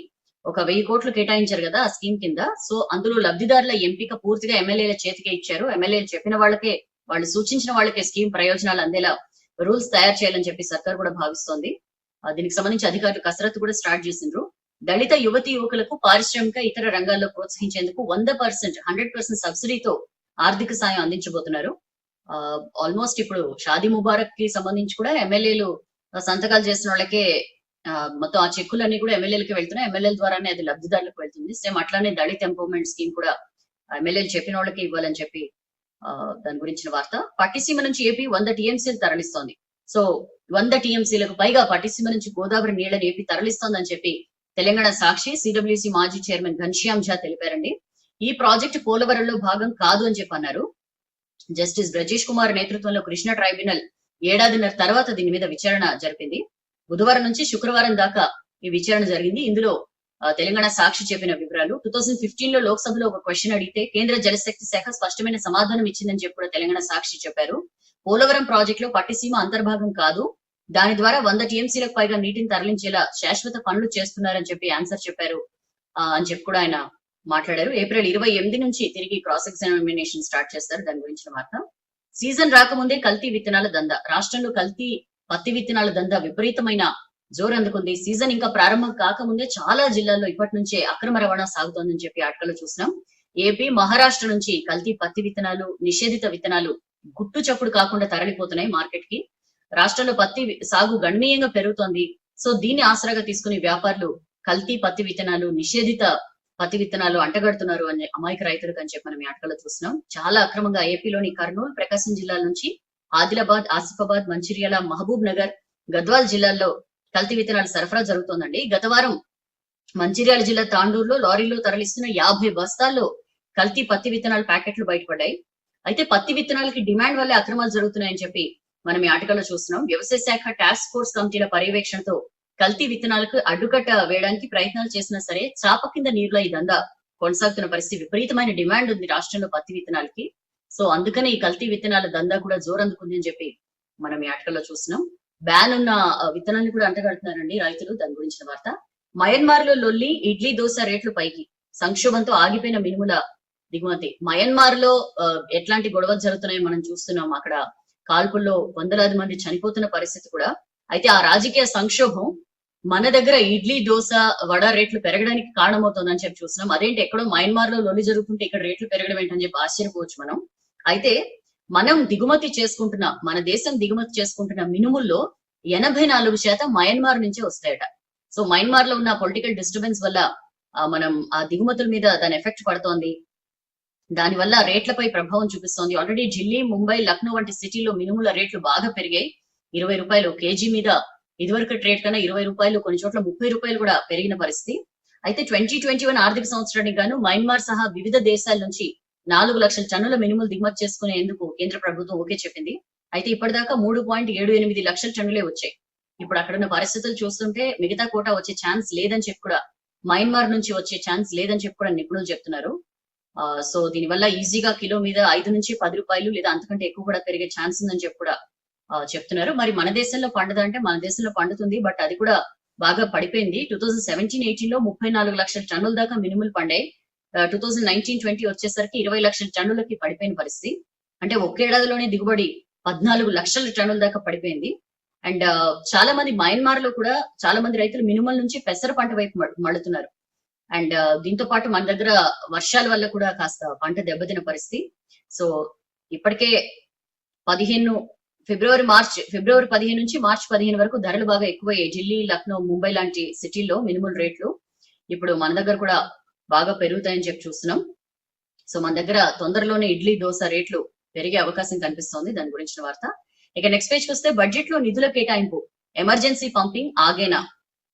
ఒక 1000 కోట్లు కేటాయించారు కదా ఆ స్కీమ్ కింద. సో అందులో లబ్ధిదారుల ఎంపిక పూర్తిగా ఎమ్మెల్యేల చేతికే ఇచ్చారు. ఎమ్మెల్యేలు చెప్పిన వాళ్ళకే వాళ్ళు సూచించిన వాళ్ళకి స్కీమ్ ప్రయోజనాలు అందేలా రూల్స్ తయారు చేయాలని చెప్పి సర్కార్ కూడా భావిస్తోంది. దీనికి సంబంధించి అధికారులు కసరత్తు కూడా స్టార్ట్ చేసిండ్రు. దళిత యువతి యువకులకు పారిశ్రామిక ఇతర రంగాల్లో ప్రోత్సహించేందుకు 100% 100% సబ్సిడీతో ఆర్థిక సాయం అందించబోతున్నారు. ఆల్మోస్ట్ ఇప్పుడు షాదీ ముబారక్ కి సంబంధించి కూడా ఎమ్మెల్యేలు సంతకాలు చేసిన వాళ్ళకే మొత్తం ఆ చెక్కులన్నీ కూడా ఎమ్మెల్యేలకి వెళ్తున్నాయి. ఎమ్మెల్యేల ద్వారానే అది లబ్ధిదారులకు వెళ్తుంది. సేమ్ అట్లానే దళిత ఎంపవర్మెంట్ స్కీమ్ కూడా ఎమ్మెల్యేలు చెప్పిన వాళ్ళకి ఇవ్వాలని చెప్పి దాని గురించిన వార్త. పట్టిసీమ నుంచి ఏపీ 100 టీఎంసీలు తరలిస్తోంది. సో 100 టీఎంసీలకు పైగా పట్టిసీమ నుంచి గోదావరి నీళ్లను ఏపీ తరలిస్తోందని చెప్పి తెలంగాణ సాక్షి సిడబ్ల్యూసీ మాజీ చైర్మన్ ఘన్శ్యామ్ ఝా తెలిపారండి. ఈ ప్రాజెక్టు పోలవరంలో భాగం కాదు అని చెప్పి అన్నారు. జస్టిస్ బ్రజేష్ కుమార్ నేతృత్వంలో కృష్ణా ట్రైబ్యునల్ ఏడాదిన్నర తర్వాత దీని మీద విచారణ జరిపింది. బుధవారం నుంచి శుక్రవారం దాకా ఈ విచారణ జరిగింది. ఇందులో తెలంగాణ సాక్షి చెప్పిన వివరాలు 2015 లో లోక్సభలో ఒక క్వశ్చన్ అడిగితే కేంద్ర జలశక్తి శాఖ స్పష్టమైన సమాధానం ఇచ్చిందని చెప్పి కూడా తెలంగాణ సాక్షి చెప్పారు. పోలవరం ప్రాజెక్ట్ లో పట్టిసీమ అంతర్భాగం కాదు, దాని ద్వారా 100 టీఎంసీలకు పైగా నీటిని తరలించేలా శాశ్వత పనులు చేస్తున్నారని చెప్పి ఆన్సర్ చెప్పారు అని చెప్పి కూడా ఆయన మాట్లాడారు. ఏప్రిల్ 28 నుంచి తిరిగి క్రాస్ ఎగ్జామినేషన్ స్టార్ట్ చేస్తారు. దాని గురించిన వార్త. సీజన్ రాకముందే కల్తీ విత్తనాల దందా. రాష్ట్రంలో కల్తీ పత్తి విత్తనాల దందా విపరీతమైన జోరందుకుంది. సీజన్ ఇంకా ప్రారంభం కాకముందే చాలా జిల్లాల్లో ఇప్పటి నుంచే అక్రమ రవాణా సాగుతోందని చెప్పి ఆటకలో చూసినాం. ఏపీ, మహారాష్ట్ర నుంచి కల్తీ పత్తి విత్తనాలు, నిషేధిత విత్తనాలు గుట్టు చప్పుడు కాకుండా తరలిపోతున్నాయి మార్కెట్ కి. రాష్ట్రంలో పత్తి సాగు గణనీయంగా పెరుగుతోంది. సో దీన్ని ఆసరాగా తీసుకుని వ్యాపారులు కల్తీ పత్తి విత్తనాలు, నిషేధిత పత్తి విత్తనాలు అంటగడుతున్నారు అని అమాయక రైతులకు అని చెప్పి మనం ఈ ఆటకలో చూస్తున్నాం. చాలా అక్రమంగా ఏపీలోని కర్నూలు, ప్రకాశం జిల్లాల నుంచి ఆదిలాబాద్, ఆసిఫాబాద్, మంచిర్యాల, మహబూబ్ నగర్, గద్వాల్ జిల్లాల్లో కల్తీ విత్తనాలు సరఫరా జరుగుతోందండి. గత వారం మంచిర్యాల జిల్లా తాండూరులో లారీలో తరలిస్తున్న 50 బస్తాల్లో కల్తీ పత్తి విత్తనాల ప్యాకెట్లు బయటపడ్డాయి. అయితే పత్తి విత్తనాలకి డిమాండ్ వల్లే అక్రమాలు జరుగుతున్నాయని చెప్పి మనం ఈ ఆటకలో చూస్తున్నాం. వ్యవసాయ శాఖ టాస్క్ ఫోర్స్ కమిటీల పర్యవేక్షణతో కల్తీ విత్తనాలకు అడ్డుకట్ట వేయడానికి ప్రయత్నాలు చేసినా సరే చాప కింద నీరులో ఈ దందా కొనసాగుతున్న పరిస్థితి. విపరీతమైన డిమాండ్ ఉంది రాష్ట్రంలో పత్తి విత్తనాలకి. సో అందుకనే ఈ కల్తీ విత్తనాల దందా కూడా జోరందుకుంది అని చెప్పి మనం ఈ ఆటకల్లో చూస్తున్నాం. బ్యాన్ ఉన్న విత్తనాన్ని కూడా అంటగడుతున్నారండి రైతులు. దాని గురించిన వార్త. మయన్మార్ లో లొల్లి, ఇడ్లీ దోశ రేట్లు పైకి. సంక్షోభంతో ఆగిపోయిన మినుముల దిగుమతి. మయన్మార్ లో ఎట్లాంటి గొడవలు జరుగుతున్నాయో మనం చూస్తున్నాం. అక్కడ కాల్పుల్లో వందలాది మంది చనిపోతున్న పరిస్థితి కూడా. అయితే ఆ రాజకీయ సంక్షోభం మన దగ్గర ఇడ్లీ, దోశ, వడ రేట్లు పెరగడానికి కారణమవుతుందని చెప్పి చూస్తున్నాం. అదేంటి ఎక్కడో మయన్మార్ లో లొల్లి జరుగుతుంటే ఇక్కడ రేట్లు పెరగడం ఏంటని చెప్పి ఆశ్చర్యపోవచ్చు మనం. అయితే మనం దిగుమతి చేసుకుంటున్న, మన దేశం దిగుమతి చేసుకుంటున్న మినుముల్లో 84% మయన్మార్ నుంచే వస్తాయట. సో మయన్మార్ లో ఉన్న పొలిటికల్ డిస్టర్బెన్స్ వల్ల మనం ఆ దిగుమతుల మీద దాని ఎఫెక్ట్ పడుతోంది. దాని వల్ల రేట్లపై ప్రభావం చూపిస్తోంది. ఆల్రెడీ ఢిల్లీ, ముంబై, లక్నో వంటి సిటీలో మినుముల రేట్లు బాగా పెరిగాయి. 20 రూపాయలు కేజీ మీద ఇదివరకు రేట్ కన్నా 20 రూపాయలు, కొన్ని చోట్ల 30 రూపాయలు కూడా పెరిగిన పరిస్థితి. అయితే 2021 ఆర్థిక సంవత్సరానికి గాను మయన్మార్ సహా వివిధ దేశాల నుంచి 4 లక్షల టన్నుల మినుములు దిగుమతి చేసుకునేందుకు కేంద్ర ప్రభుత్వం ఓకే చెప్పింది. అయితే ఇప్పటిదాకా 3.78 లక్షల టన్నులే వచ్చాయి. ఇప్పుడు అక్కడున్న పరిస్థితులు చూస్తుంటే మిగతా కోటా వచ్చే ఛాన్స్ లేదని చెప్పి కూడా, మయన్మార్ నుంచి వచ్చే ఛాన్స్ లేదని చెప్పి కూడా నిపుణులు చెప్తున్నారు. సో దీనివల్ల ఈజీగా కిలో మీద 5 నుంచి 10 రూపాయలు లేదా అంతకంటే ఎక్కువ కూడా పెరిగే ఛాన్స్ ఉందని చెప్పి కూడా చెప్తున్నారు. మరి మన దేశంలో పండుదంటే మన దేశంలో పండుతుంది, బట్ అది కూడా బాగా పడిపోయింది. 2017-18 లో 34 లక్షల టన్నుల దాకా మినుములు పండాయి. 2019-20 వచ్చేసరికి 20 లక్షల టన్నులకి పడిపోయిన పరిస్థితి. అంటే ఒకేడాదిలోనే దిగుబడి 14 లక్షల టన్నుల దాకా పడిపోయింది. అండ్ చాలా మంది మయన్మార్ లో కూడా చాలా మంది రైతులు మినుముల నుంచి పెసర పంట వైపు మళ్ళుతున్నారు. అండ్ దీంతో పాటు మన దగ్గర వర్షాల వల్ల కూడా కాస్త పంట దెబ్బతిన పరిస్థితి. సో ఇప్పటికే ఫిబ్రవరి 15 నుంచి మార్చి 15 వరకు ధరలు బాగా ఎక్కువయ్యాయి. ఢిల్లీ, లక్నో, ముంబై లాంటి సిటీల్లో మినుముల రేట్లు ఇప్పుడు మన దగ్గర కూడా బాగా పెరుగుతాయని చెప్పి చూస్తున్నాం. సో మన దగ్గర తొందరలోనే ఇడ్లీ, దోశ రేట్లు పెరిగే అవకాశం కనిపిస్తోంది. దాని గురించిన వార్త. ఇక నెక్స్ట్ పేజ్ వస్తే బడ్జెట్ లో నిధుల కేటాయింపు, ఎమర్జెన్సీ పంపింగ్ ఆగేనా.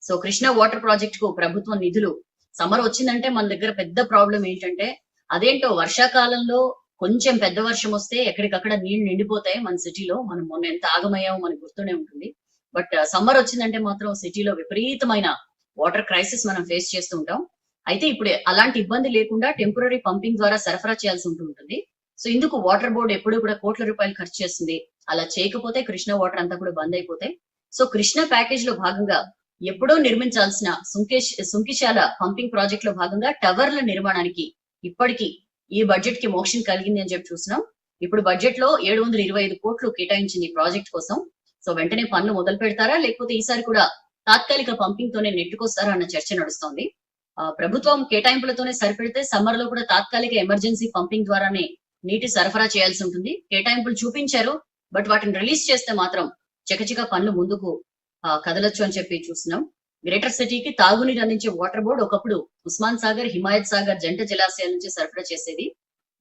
సో కృష్ణా వాటర్ ప్రాజెక్ట్ కు ప్రభుత్వం నిధులు. సమ్మర్ వచ్చిందంటే మన దగ్గర పెద్ద ప్రాబ్లం ఏంటంటే, అదేంటో వర్షాకాలంలో కొంచెం పెద్ద వర్షం వస్తే ఎక్కడికక్కడ నీళ్లు నిండిపోతాయి మన సిటీలో. మనం మొన్న ఎంత ఆగమయ్యామో మనకు గుర్తూనే ఉంటుంది. బట్ సమ్మర్ వచ్చిందంటే మాత్రం సిటీలో విపరీతమైన వాటర్ క్రైసిస్ మనం ఫేస్ చేస్తూ ఉంటాం. అయితే ఇప్పుడు అలాంటి ఇబ్బంది లేకుండా టెంపరరీ పంపింగ్ ద్వారా సరఫరా చేయాల్సి ఉంటుంది. సో ఇందుకు వాటర్ బోర్డు ఎప్పుడు కూడా కోట్ల రూపాయలు ఖర్చు చేస్తుంది. అలా చేయకపోతే కృష్ణా వాటర్ అంతా కూడా బంద్ అయిపోతాయి. సో కృష్ణా ప్యాకేజ్ లో భాగంగా ఎప్పుడో నిర్మించాల్సిన సుంకిశాల పంపింగ్ ప్రాజెక్ట్ లో భాగంగా టవర్ల నిర్మాణానికి ఇప్పటికీ ఈ బడ్జెట్ కి మోక్షం కలిగింది అని చెప్పి చూస్తున్నాం. ఇప్పుడు బడ్జెట్ లో 725 కోట్లు కేటాయించింది ఈ ప్రాజెక్ట్ కోసం. సో వెంటనే పనులు మొదలు పెడతారా, లేకపోతే ఈసారి కూడా తాత్కాలిక పంపింగ్ తోనే నెట్టుకొస్తారా అన్న చర్చ నడుస్తోంది. ప్రభుత్వం కేటాయింపులతోనే సరిపెడితే సమ్మర్ లో కూడా తాత్కాలిక ఎమర్జెన్సీ పంపింగ్ ద్వారానే నీటి సరఫరా చేయాల్సి ఉంటుంది. కేటాయింపులు చూపించారు, బట్ వాటిని రిలీజ్ చేస్తే మాత్రం చకచక పనులు ముందుకు కదలొచ్చు అని చెప్పి చూస్తున్నాం. గ్రేటర్ సిటీకి తాగునీరు అందించే వాటర్ బోర్డు ఒకప్పుడు ఉస్మాన్ సాగర్, హిమాయత్ సాగర్ జంట జలాశయాల నుంచి సరఫరా చేసేది.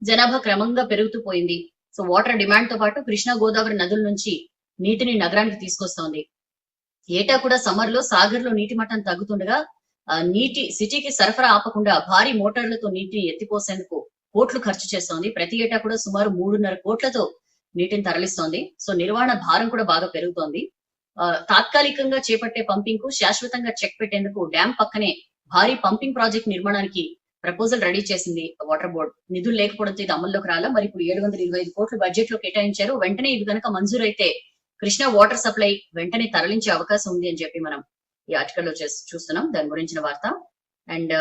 జనాభా క్రమంగా పెరుగుతూ పోయింది. సో వాటర్ డిమాండ్ తో పాటు కృష్ణా గోదావరి నదుల నుంచి నీటిని నగరానికి తీసుకొస్తోంది. ఏటా కూడా సమ్మర్ లో సాగర్ లో నీటి మట్టం తగ్గుతుండగా నీటి సిటీకి సరఫరా ఆపకుండా భారీ మోటార్లతో నీటిని ఎత్తిపోసేందుకు కోట్లు ఖర్చు చేస్తోంది. ప్రతి ఏటా కూడా సుమారు 3.5 కోట్లతో నీటిని తరలిస్తోంది. సో నిర్వహణ భారం కూడా బాగా పెరుగుతోంది. తాత్కాలికంగా చేపట్టే పంపింగ్ కు శాశ్వతంగా చెక్ పెట్టేందుకు డ్యాం పక్కనే భారీ పంపింగ్ ప్రాజెక్ట్ నిర్మాణానికి ప్రపోజల్ రెడీ చేసింది వాటర్ బోర్డు. నిధులు లేకపోవడంతో ఇది అమల్లోకి రాలా. మరి ఇప్పుడు 725 కోట్లు బడ్జెట్ లో కేటాయించారు. వెంటనే ఇవి కనుక మంజూరైతే కృష్ణా వాటర్ సప్లై వెంటనే తరలించే అవకాశం ఉంది అని చెప్పి మనం ఈ ఆర్టికల్ లో చూస్తున్నాం. దాని గురించిన వార్త. అండ్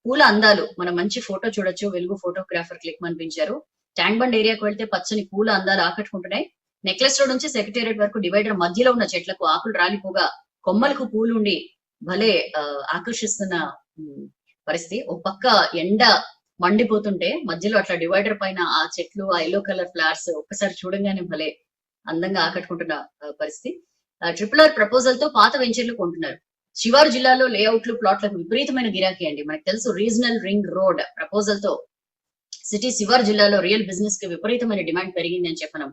పూల అందాలు, మనం మంచి ఫోటో చూడొచ్చు. వెలుగు ఫోటోగ్రాఫర్ క్లిక్ అనిపించారు. ట్యాంక్ బండ్ ఏరియాకు వెళ్తే పచ్చని పూల అందాలు ఆకట్టుకుంటున్నాయి. నెక్లెస్ రోడ్ నుంచి సెక్రటేరియట్ వరకు డివైడర్ మధ్యలో ఉన్న చెట్లకు ఆకులు రాలిపోగా కొమ్మలకు పూలు ఉండి భలే ఆకర్షిస్తున్న పరిస్థితి. ఒక పక్క ఎండ మండిపోతుంటే మధ్యలో అట్లా డివైడర్ పైన ఆ చెట్లు, ఆ ఎల్లో కలర్ ఫ్లవర్స్ ఒక్కసారి చూడంగానే భలే అందంగా ఆకట్టుకుంటున్న పరిస్థితి. RRR ప్రపోజల్ తో పాత వెంచర్లు కొంటున్నారు. శివారు జిల్లాలో లేఅవుట్లు, ప్లాట్లకు విపరీతమైన గిరాకీ అండి. మనకు తెలుసు, రీజనల్ రింగ్ రోడ్ ప్రపోజల్ తో సిటీ శివారు జిల్లాలో రియల్ బిజినెస్ కి విపరీతమైన డిమాండ్ పెరిగింది అని చెప్పి మనం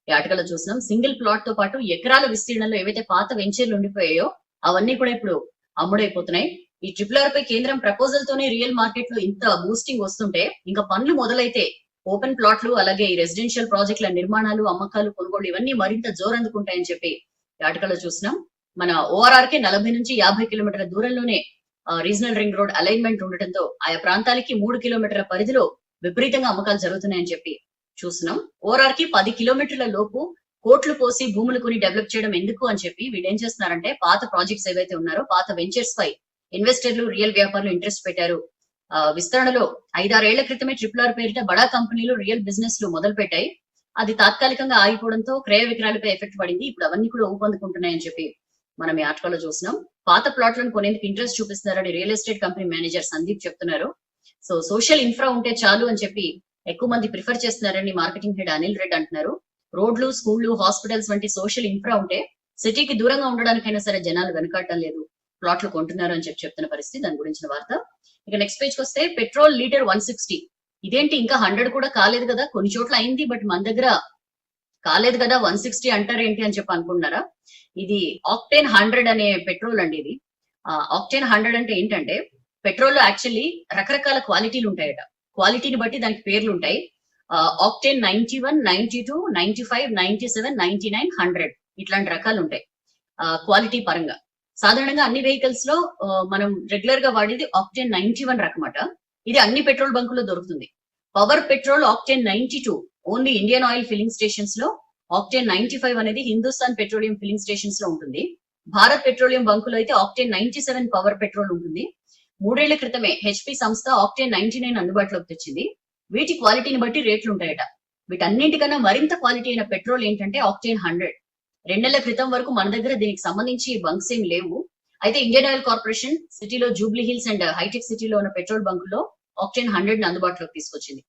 ఈ ఆర్టికల్ లో చూస్తున్నాం. సింగిల్ ప్లాట్ తో పాటు ఎకరాల విస్తీర్ణంలో ఏవైతే పాత వెంచర్లు ఉండిపోయాయో అవన్నీ కూడా ఇప్పుడు అమ్ముడైపోతున్నాయి. ఈ RRR పై కేంద్రం ప్రపోజల్ తోనే రియల్ మార్కెట్ లో ఇంత బూస్టింగ్ వస్తుంటే ఇంకా పనులు మొదలైతే ఓపెన్ ప్లాట్లు, అలాగే ఈ రెసిడెన్షియల్ ప్రాజెక్టుల నిర్మాణాలు, అమ్మకాలు, కొనుగోలు ఇవన్నీ మరింత జోరందుకుంటాయని చెప్పి ఈ ఆర్టికల్ లో చూస్తున్నాం. మన ORR కి 40 నుంచి 50 కిలోమీటర్ల దూరంలోనే రీజనల్ రింగ్ రోడ్ అలైన్మెంట్ ఉండటంతో ఆయా ప్రాంతాలకి 3 కిలోమీటర్ల పరిధిలో విపరీతంగా అమ్మకాలు జరుగుతున్నాయని చెప్పి చూస్తున్నాం. ORR కి 10 కిలోమీటర్ల లోపు కోట్లు పోసి భూములు కొని డెవలప్ చేయడం ఎందుకు అని చెప్పి వీళ్ళు ఏం చేస్తున్నారంటే పాత ప్రాజెక్ట్స్ ఏవైతే ఉన్నారో పాత వెంచర్స్ పై ఇన్వెస్టర్లు, రియల్ వ్యాపారులు ఇంట్రెస్ట్ పెట్టారు. విస్తరణలో 5-6 ఏళ్ల క్రితమే RRR పేరిట బడా కంపెనీలు రియల్ బిజినెస్ లు మొదలు పెట్టాయి. అది తాత్కాలికంగా ఆగిపోవడంతో క్రయ విక్రయాలపై ఎఫెక్ట్ పడింది. ఇప్పుడు అవన్నీ కూడా ఊపందుకుంటున్నాయని చెప్పి మనం ఈ ఆర్టికల్ లో చూస్తున్నాం. పాత ప్లాట్లను కొనేందుకు ఇంట్రెస్ట్ చూపిస్తున్నారని real estate company manager Sandeep చెప్తున్నారు. సో సోషల్ ఇన్ఫ్రా ఉంటే చాలు అని చెప్పి ఎక్కువ మంది ప్రిఫర్ చేస్తున్నారని మార్కెటింగ్ హెడ్ అనిల్ రెడ్డి అంటున్నారు. రోడ్లు, స్కూళ్లు, హాస్పిటల్స్ వంటి సోషల్ ఇన్ఫ్రా ఉంటే సిటీకి దూరంగా ఉండడానికైనా సరే జనాలు వెనకాడటం లేదు, ప్లాట్లు కొంటున్నారు అని చెప్పి చెప్తున్న పరిస్థితి. దాని గురించిన వార్త. ఇక నెక్స్ట్ పేజ్ కి వస్తే పెట్రోల్ లీటర్ 160. ఇదేంటి ఇంకా 100 కూడా కాలేదు కదా, కొన్ని చోట్ల అయింది బట్ మన దగ్గర కాలేదు కదా, 160 అంటారు ఏంటి అని చెప్పి అనుకుంటున్నారా? ఇది ఆక్టేన్ 100 అనే పెట్రోల్ అండి. ఇది ఆక్టేన్ 100 అంటే ఏంటంటే పెట్రోల్ లో యాక్చువల్లీ రకరకాల క్వాలిటీలు ఉంటాయట. క్వాలిటీని బట్టి దానికి పేర్లు ఉంటాయి. ఆక్టేన్ 91, 92, 95, 97, 99, 100 ఇట్లాంటి రకాలు ఉంటాయి క్వాలిటీ పరంగా. సాధారణంగా అన్ని వెహికల్స్ లో మనం రెగ్యులర్ గా వాడేది ఆక్టేన్ 91 రకమట. ఇది అన్ని పెట్రోల్ బంకుల్లో దొరుకుతుంది. Power petrol octane 92 only Indian oil filling stations లో, ఆక్టేన్ 95 అనేది హిందుస్థాన్ పెట్రోలియం ఫిల్లింగ్ స్టేషన్స్ లో ఉంటుంది. భారత్ పెట్రోలియం బంకులో అయితే ఆక్టేన్ 97 పవర్ పెట్రోల్ ఉంటుంది. 3 ఏళ్ల క్రితమే HP సంస్థ ఆక్టేన్ 99 అందుబాటులోకి తెచ్చింది. వీటి క్వాలిటీని బట్టి రేట్లు ఉంటాయట. వీటన్నింటికన్నా మరింత క్వాలిటీ అయిన పెట్రోల్ ఏంటంటే ఆక్టేన్ 100. 2 నెలల క్రితం వరకు మన దగ్గర దీనికి సంబంధించి బంక్స్ ఏం లేవు. అయితే ఇండియన్ ఆయిల్ కార్పొరేషన్ సిటీలో జూబ్లీ హిల్స్ అండ్ హైటెక్ సిటీలో ఉన్న పెట్రోల్ బంకుల్లో ఆక్టేన్ 100 ని అందుబాటులోకి తీసుకొచ్చింది.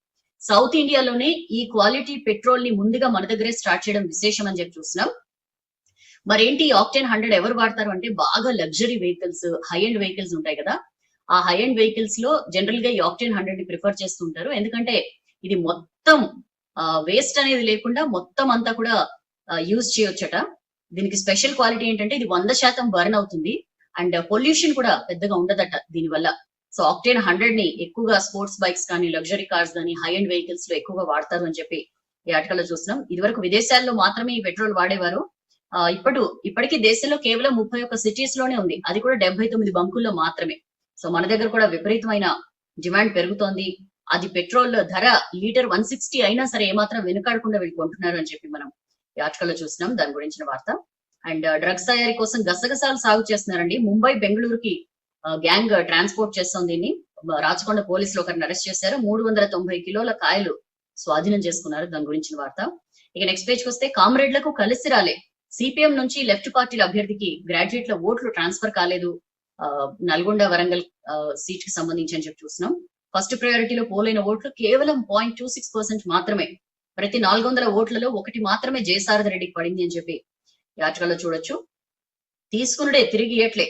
సౌత్ ఇండియాలోనే ఈ క్వాలిటీ పెట్రోల్ ని ముందుగా మన దగ్గరే స్టార్ట్ చేయడం విశేషం అని చెప్పి చూస్తున్నాం. మరేంటి ఆక్టేన్ 100 ఎవరు వాడతారు అంటే బాగా luxury vehicles, high and vehicles ఉంటాయి కదా, ఆ హై అండ్ వెహికల్స్ లో జనరల్ గా ఈ ఆక్టేన్ 100 ని ప్రిఫర్ చేస్తుంటారు. ఎందుకంటే ఇది మొత్తం వేస్ట్ అనేది లేకుండా మొత్తం అంతా కూడా యూజ్ చేయొచ్చట. దీనికి స్పెషల్ క్వాలిటీ ఏంటంటే ఇది 100% బర్న్ అవుతుంది అండ్ పొల్యూషన్ కూడా పెద్దగా ఉండదట దీనివల్ల. సో ఆక్టేన్ 100 ని ఎక్కువగా స్పోర్ట్స్ బైక్స్ కానీ, లగ్జరీ కార్స్ కానీ, హై అండ్ వెహికల్స్ లో ఎక్కువగా వాడతారు అని చెప్పి ఈ ఆర్టికల్ లో చూస్తున్నాం. ఇది వరకు విదేశాల్లో మాత్రమే ఈ పెట్రోల్ వాడేవారు. ఇప్పటికీ దేశంలో కేవలం 31 సిటీస్ లోనే ఉంది, అది కూడా 79 బంకుల్లో మాత్రమే. సో మన దగ్గర కూడా విపరీతమైన డిమాండ్ పెరుగుతోంది. అది పెట్రోల్ ధర లీటర్ 160 అయినా సరే ఏమాత్రం వెనుకాడకుండా వీళ్ళు కొంటున్నారు అని చెప్పి మనం ఈ ఆర్టికల్ లో చూస్తున్నాం. దాని గురించిన వార్త. అండ్ డ్రగ్స్ తయారీ కోసం గసగసాలు సాగు చేస్తున్నారండి. ముంబై, బెంగళూరుకి గ్యాంగ్ ట్రాన్స్పోర్ట్ చేస్తోంది. దీన్ని రాచకొండ పోలీసులు ఒకరిని అరెస్ట్ చేశారు. 390 కిలోల కాయలు స్వాధీనం చేసుకున్నారు. దాని గురించిన వార్త. ఇక నెక్స్ట్ పేజ్ కి వస్తే కామ్రేడ్లకు కలిసి రాలే, సిపిఎం నుంచి లెఫ్ట్ పార్టీల అభ్యర్థికి గ్రాడ్యుయేట్ల ఓట్లు ట్రాన్స్ఫర్ కాలేదు. నల్గొండ వరంగల్ సీట్ కి సంబంధించి అని చెప్పి చూస్తున్నాం. ఫస్ట్ ప్రయారిటీలో పోలైన ఓట్లు కేవలం 0.26% మాత్రమే. ప్రతి 400 ఓట్లలో ఒకటి మాత్రమే జయసారథి రెడ్డికి పడింది అని చెప్పి ఈ ఆర్టికల్లో చూడొచ్చు. తీసుకున్నడే తిరిగి ఇయట్లే.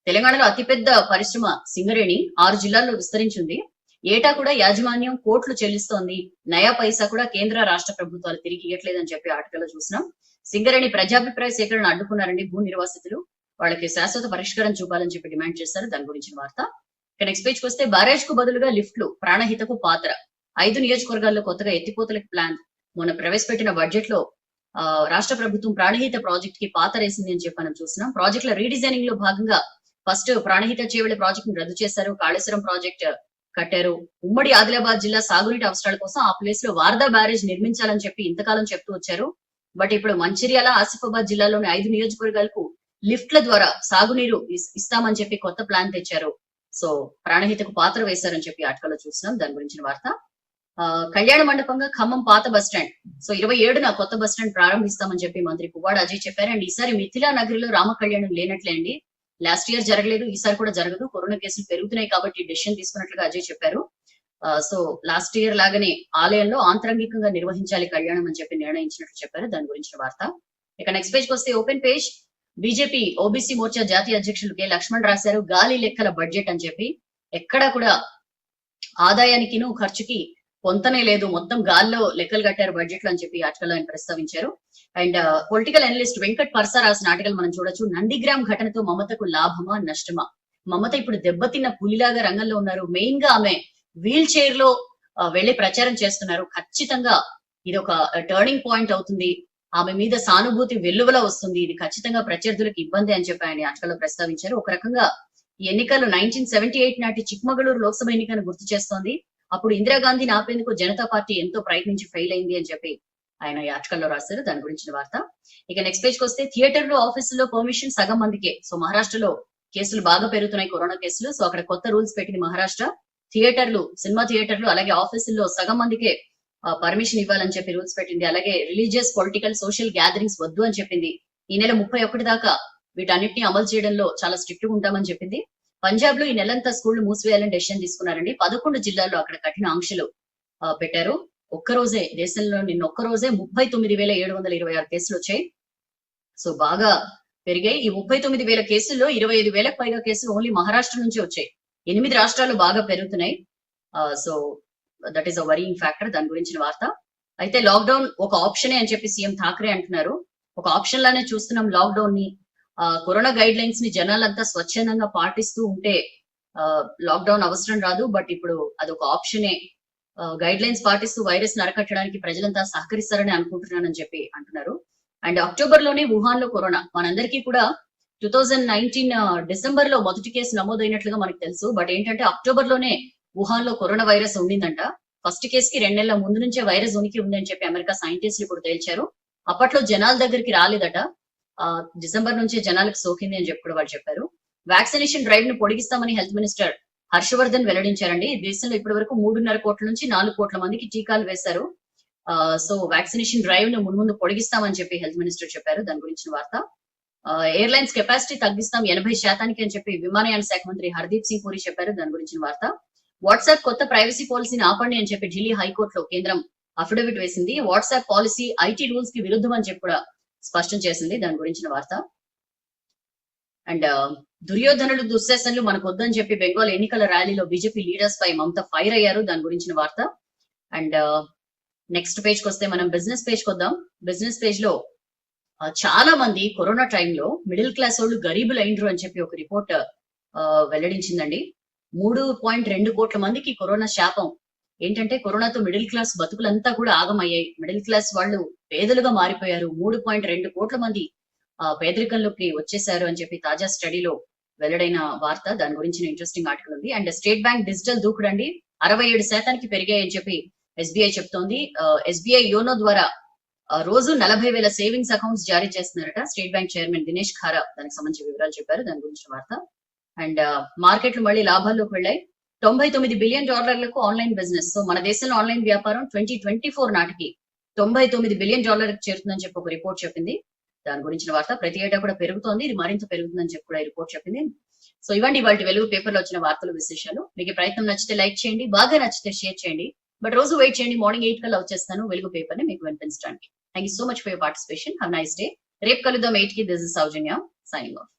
తెలంగాణలో అతిపెద్ద పరిశ్రమ సింగరేణి 6 జిల్లాల్లో విస్తరించింది. ఏటా కూడా యాజమాన్యం కోట్లు చెల్లిస్తోంది. నయా పైసా కూడా కేంద్ర రాష్ట్ర ప్రభుత్వాలు తిరిగి ఇయట్లేదని చెప్పి ఆర్టికల్లో చూసినాం. సింగరేణి ప్రజాభిప్రాయ సేకరణ అడ్డుకున్నారండి భూ నిర్వాసితులు. వాళ్ళకి శాశ్వత పరిష్కారం చూపాలని చెప్పి డిమాండ్ చేశారు. దాని గురించిన వార్త. ఇక నెక్స్ట్ పేజ్ కి వస్తే బ్యారేజ్ కు బదులుగా లిఫ్ట్లు, ప్రాణహితకు పాత్ర, 5 నియోజకవర్గాల్లో కొత్తగా ఎత్తిపోతలకు ప్లాన్. మొన్న ప్రవేశపెట్టిన బడ్జెట్ లో రాష్ట్ర ప్రభుత్వం ప్రాణహిత ప్రాజెక్ట్ కి పాతరేసింది అని చెప్పి మనం చూస్తున్నాం. ప్రాజెక్టుల రీడిజైనింగ్ లో భాగంగా ఫస్ట్ ప్రాణహిత చేవెళ్ల ప్రాజెక్ట్ ను రద్దు చేశారు. కాళేశ్వరం ప్రాజెక్ట్ కట్టారు. ఉమ్మడి ఆదిలాబాద్ జిల్లా సాగునీటి అవసరాల కోసం ఆ ప్లేస్ లో వారదా బ్యారేజ్ నిర్మించాలని చెప్పి ఇంతకాలం చెప్తూ వచ్చారు. బట్ ఇప్పుడు మంచిర్యాల, ఆసిఫాబాద్ జిల్లాలోని 5 నియోజకవర్గాలకు లిఫ్ట్ల ద్వారా సాగునీరు ఇస్తామని చెప్పి కొత్త ప్లాన్ తెచ్చారు. సో ప్రాణహితకు పాత్ర వేశారని చెప్పి ఆర్టికల్లో చూస్తున్నాం. దాని గురించిన వార్త. కళ్యాణ మండపంగా ఖమ్మం పాత బస్టాండ్. సో 27న కొత్త బస్టాండ్ ప్రారంభిస్తామని చెప్పి మంత్రి పువ్వాడ అజయ్ చెప్పారు. అండ్ ఈసారి మిథిలా నగరిలో రామ కళ్యాణం లేనట్లే అండి. లాస్ట్ ఇయర్ జరగలేదు, ఈసారి కూడా జరగదు. కరోనా కేసులు పెరుగుతున్నాయి కాబట్టి డెసిషన్ తీసుకున్నట్లుగా అజయ్ చెప్పారు. సో లాస్ట్ ఇయర్ లాగానే ఆలయంలో ఆంతరంగికంగా నిర్వహించాలి కళ్యాణం అని చెప్పి నిర్ణయించినట్లు చెప్పారు. దాని గురించిన వార్త. ఇక నెక్స్ట్ పేజ్ కి వస్తే open page. BJP OBC Morcha జాతీయ అధ్యక్షులు కె లక్ష్మణ్ రాశారు గాలి లెక్కల బడ్జెట్ అని చెప్పి. ఎక్కడా కూడా ఆదాయానికి ఖర్చుకి పొంతనే లేదు, మొత్తం గాల్లో లెక్కలు కట్టారు బడ్జెట్ లో అని చెప్పి ఆర్టికల్ ఆయన ప్రస్తావించారు. అండ్ పొలిటికల్ అనలిస్ట్ వెంకట్ పర్సా రాసిన ఆర్టికల్ మనం చూడొచ్చు. నందిగ్రామ్ ఘటనతో మమతకు లాభమా నష్టమా? మమత ఇప్పుడు దెబ్బతిన్న పులిలాగా రంగంలో ఉన్నారు. మెయిన్ గా ఆమె వీల్ చైర్ లో వెళ్లి ప్రచారం చేస్తున్నారు. ఖచ్చితంగా ఇది ఒక టర్నింగ్ పాయింట్ అవుతుంది. ఆమె మీద సానుభూతి వెల్లువల వస్తుంది. ఇది ఖచ్చితంగా ప్రత్యర్థులకు ఇబ్బంది అని చెప్పి ఆయన ఆర్టికల్లో ప్రస్తావించారు. ఒక రకంగా ఈ ఎన్నికలు 1978 నాటి చిక్మగళూరు లోక్సభ ఎన్నికను గుర్తు చేస్తోంది. అప్పుడు ఇందిరాగాంధీని ఆపేందుకు జనతా పార్టీ ఎంతో ప్రయత్నించి ఫెయిల్ అయింది అని చెప్పి ఆయన ఈ ఆర్టికల్లో రాశారు. దాని గురించిన వార్త. ఇక నెక్స్ట్ పేజ్ కి వస్తే థియేటర్లు, ఆఫీసుల్లో పర్మిషన్ సగం మందికే. సో మహారాష్ట్రలో కేసులు బాగా పెరుగుతున్నాయి, కరోనా కేసులు. సో అక్కడ కొత్త రూల్స్ పెట్టింది మహారాష్ట్ర. థియేటర్లు, సినిమా థియేటర్లు అలాగే ఆఫీసుల్లో సగం మందికే పర్మిషన్ ఇవ్వాలని చెప్పి రూల్స్ పెట్టింది. అలాగే రిలీజియస్, పొలిటికల్, సోషల్ గ్యాదరింగ్స్ వద్దు అని చెప్పింది. ఈ నెల 31 దాకా వీటన్నిటిని అమలు చేయడంలో చాలా స్ట్రిక్ట్ గా ఉంటామని చెప్పింది. పంజాబ్ లో ఈ నెలంతా స్కూళ్లు మూసివేయాలని డెసిషన్ తీసుకున్నారండి. 11 జిల్లాల్లో అక్కడ కఠిన ఆంక్షలు పెట్టారు. ఒక్కరోజే దేశంలో ఒక్కరోజే 39,726 కేసులు వచ్చాయి. సో బాగా పెరిగాయి. ఈ 39,000 కేసుల్లో 25,000కు పైగా కేసులు ఓన్లీ మహారాష్ట్ర నుంచి వచ్చాయి. 8 రాష్ట్రాలు బాగా పెరుగుతున్నాయి. So that is a worrying factor. దాని గురించిన వార్త. అయితే లాక్డౌన్ ఒక ఆప్షనే అని చెప్పి సీఎం ఠాక్రే అంటున్నారు. ఒక ఆప్షన్ లానే చూస్తున్నాం లాక్డౌన్ ని. కరోనా గైడ్ లైన్స్ ని జనాలంతా స్వచ్ఛందంగా పాటిస్తూ ఉంటే లాక్డౌన్ అవసరం రాదు. బట్ ఇప్పుడు అదొక ఆప్షనే. గైడ్ లైన్స్ పాటిస్తూ వైరస్ ని అరికట్టడానికి ప్రజలంతా సహకరిస్తారని అనుకుంటున్నానని చెప్పి అంటున్నారు. అండ్ అక్టోబర్ లోనే వుహాన్ లో కరోనా. మనందరికీ కూడా 2019 డిసెంబర్ లో మొదటి కేసు నమోదైనట్లుగా మనకు తెలుసు. బట్ ఏంటంటే అక్టోబర్ లోనే వుహాన్ లో కరోనా వైరస్ ఉండిందంట. ఫస్ట్ కేసు కి 2 నెలల ముందు నుంచే వైరస్ ఉనికి ఉందని చెప్పి అమెరికా సైంటిస్టులు ఇప్పుడు తేల్చారు. అప్పట్లో జనాల దగ్గరికి రాలేదట. డిసెంబర్ నుంచే జనాలకు సోకింది అని చెప్పి కూడా వాళ్ళు చెప్పారు. వ్యాక్సినేషన్ డ్రైవ్ ను పొడిగిస్తామని హెల్త్ మినిస్టర్ హర్షవర్ధన్ వెల్లడించారండి. దేశంలో ఇప్పటి వరకు 3.5 కోట్ల నుంచి 4 కోట్ల మందికి టీకాలు వేశారు. సో వ్యాక్సినేషన్ డ్రైవ్ ను ముందు పొడిగిస్తామని చెప్పి హెల్త్ మినిస్టర్ చెప్పారు. దాని గురించిన వార్త. ఎయిర్లైన్స్ కెపాసిటీ తగ్గిస్తాం 80% అని చెప్పి విమానయాన శాఖ మంత్రి హర్దీప్ సింగ్ పూరి చెప్పారు. దాని గురించిన వార్త. వాట్సాప్ కొత్త ప్రైవసీ పాలసీని ఆపండి అని చెప్పి ఢిల్లీ హైకోర్టులో కేంద్రం అఫిడవిట్ వేసింది. వాట్సాప్ పాలసీ ఐటీ రూల్స్ కి విరుద్ధం అని చెప్పి కూడా స్పష్టం చేసింది. దాని గురించిన వార్త. అండ్ దుర్యోధనులు, దుశ్శాసనులు మనకు వద్దని చెప్పి బెంగాల్ ఎన్నికల ర్యాలీలో బీజేపీ లీడర్స్ పై మమత ఫైర్ అయ్యారు. దాని గురించిన వార్త. అండ్ నెక్స్ట్ పేజ్ కి వస్తే మనం బిజినెస్ పేజ్ కి వద్దాం. బిజినెస్ పేజ్ లో చాలా మంది కరోనా టైంలో మిడిల్ క్లాస్ వాళ్ళు గరీబులు అయినరు అని చెప్పి ఒక రిపోర్ట్ వెల్లడించిందండి. 3.2 కోట్ల మందికి కరోనా శాపం. ఏంటంటే కరోనాతో మిడిల్ క్లాస్ బతుకులంతా కూడా ఆగమయ్యాయి. మిడిల్ క్లాస్ వాళ్ళు పేదలుగా మారిపోయారు. 3.2 కోట్ల మంది పేదరికంలోకి వచ్చేసారు అని చెప్పి తాజా స్టడీలో వెల్లడైన వార్త. దాని గురించిన ఇంట్రెస్టింగ్ ఆర్టికల్ ఉంది. అండ్ స్టేట్ బ్యాంక్ డిజిటల్ దూకుడండి 67% పెరిగాయని చెప్పి ఎస్బీఐ చెప్తోంది. ఎస్బీఐ యోనో ద్వారా రోజు 40,000 సేవింగ్స్ అకౌంట్స్ జారీ చేస్తున్నారట. State bank chairman Dinesh khara దానికి సంబంధించిన వివరాలు చెప్పారు. దాని గురించిన వార్త. అండ్ మార్కెట్లు మళ్ళీ లాభాల్లోకి వెళ్ళాయి. $99 బిలియన్ ఆన్లైన్ బిజినెస్. సో మన దేశంలో ఆన్లైన్ వ్యాపారం 2024 నాటికి $99 బిలియన్ చేరుతుందని చెప్పి ఒక రిపోర్ట్ చెప్పింది. దాని గురించిన వార్త ప్రతి ఏటా కూడా పెరుగుతోంది. ఇది మరింత పెరుగుతుందని చెప్పి కూడా ఈ రిపోర్ట్ చెప్పింది. సో ఇవ్వండి ఇవాళ వెలుగు పేపర్ లో వచ్చిన వార్తలు, విశేషాలు. మీకు ఈ ప్రయత్నం నచ్చితే లైక్ చేయండి, బాగా నచ్చితే షేర్ చేయండి. బట్ రోజు వెయిట్ చేయండి, మార్నింగ్ 8 కల్లా వచ్చేస్తాను వెలుగు పేపర్ ని మీకు వినిపించడానికి. Thank you so much for your participation. Have nice day. రేపు కలుద్దాం 8 కి. This is Soujanya signing of.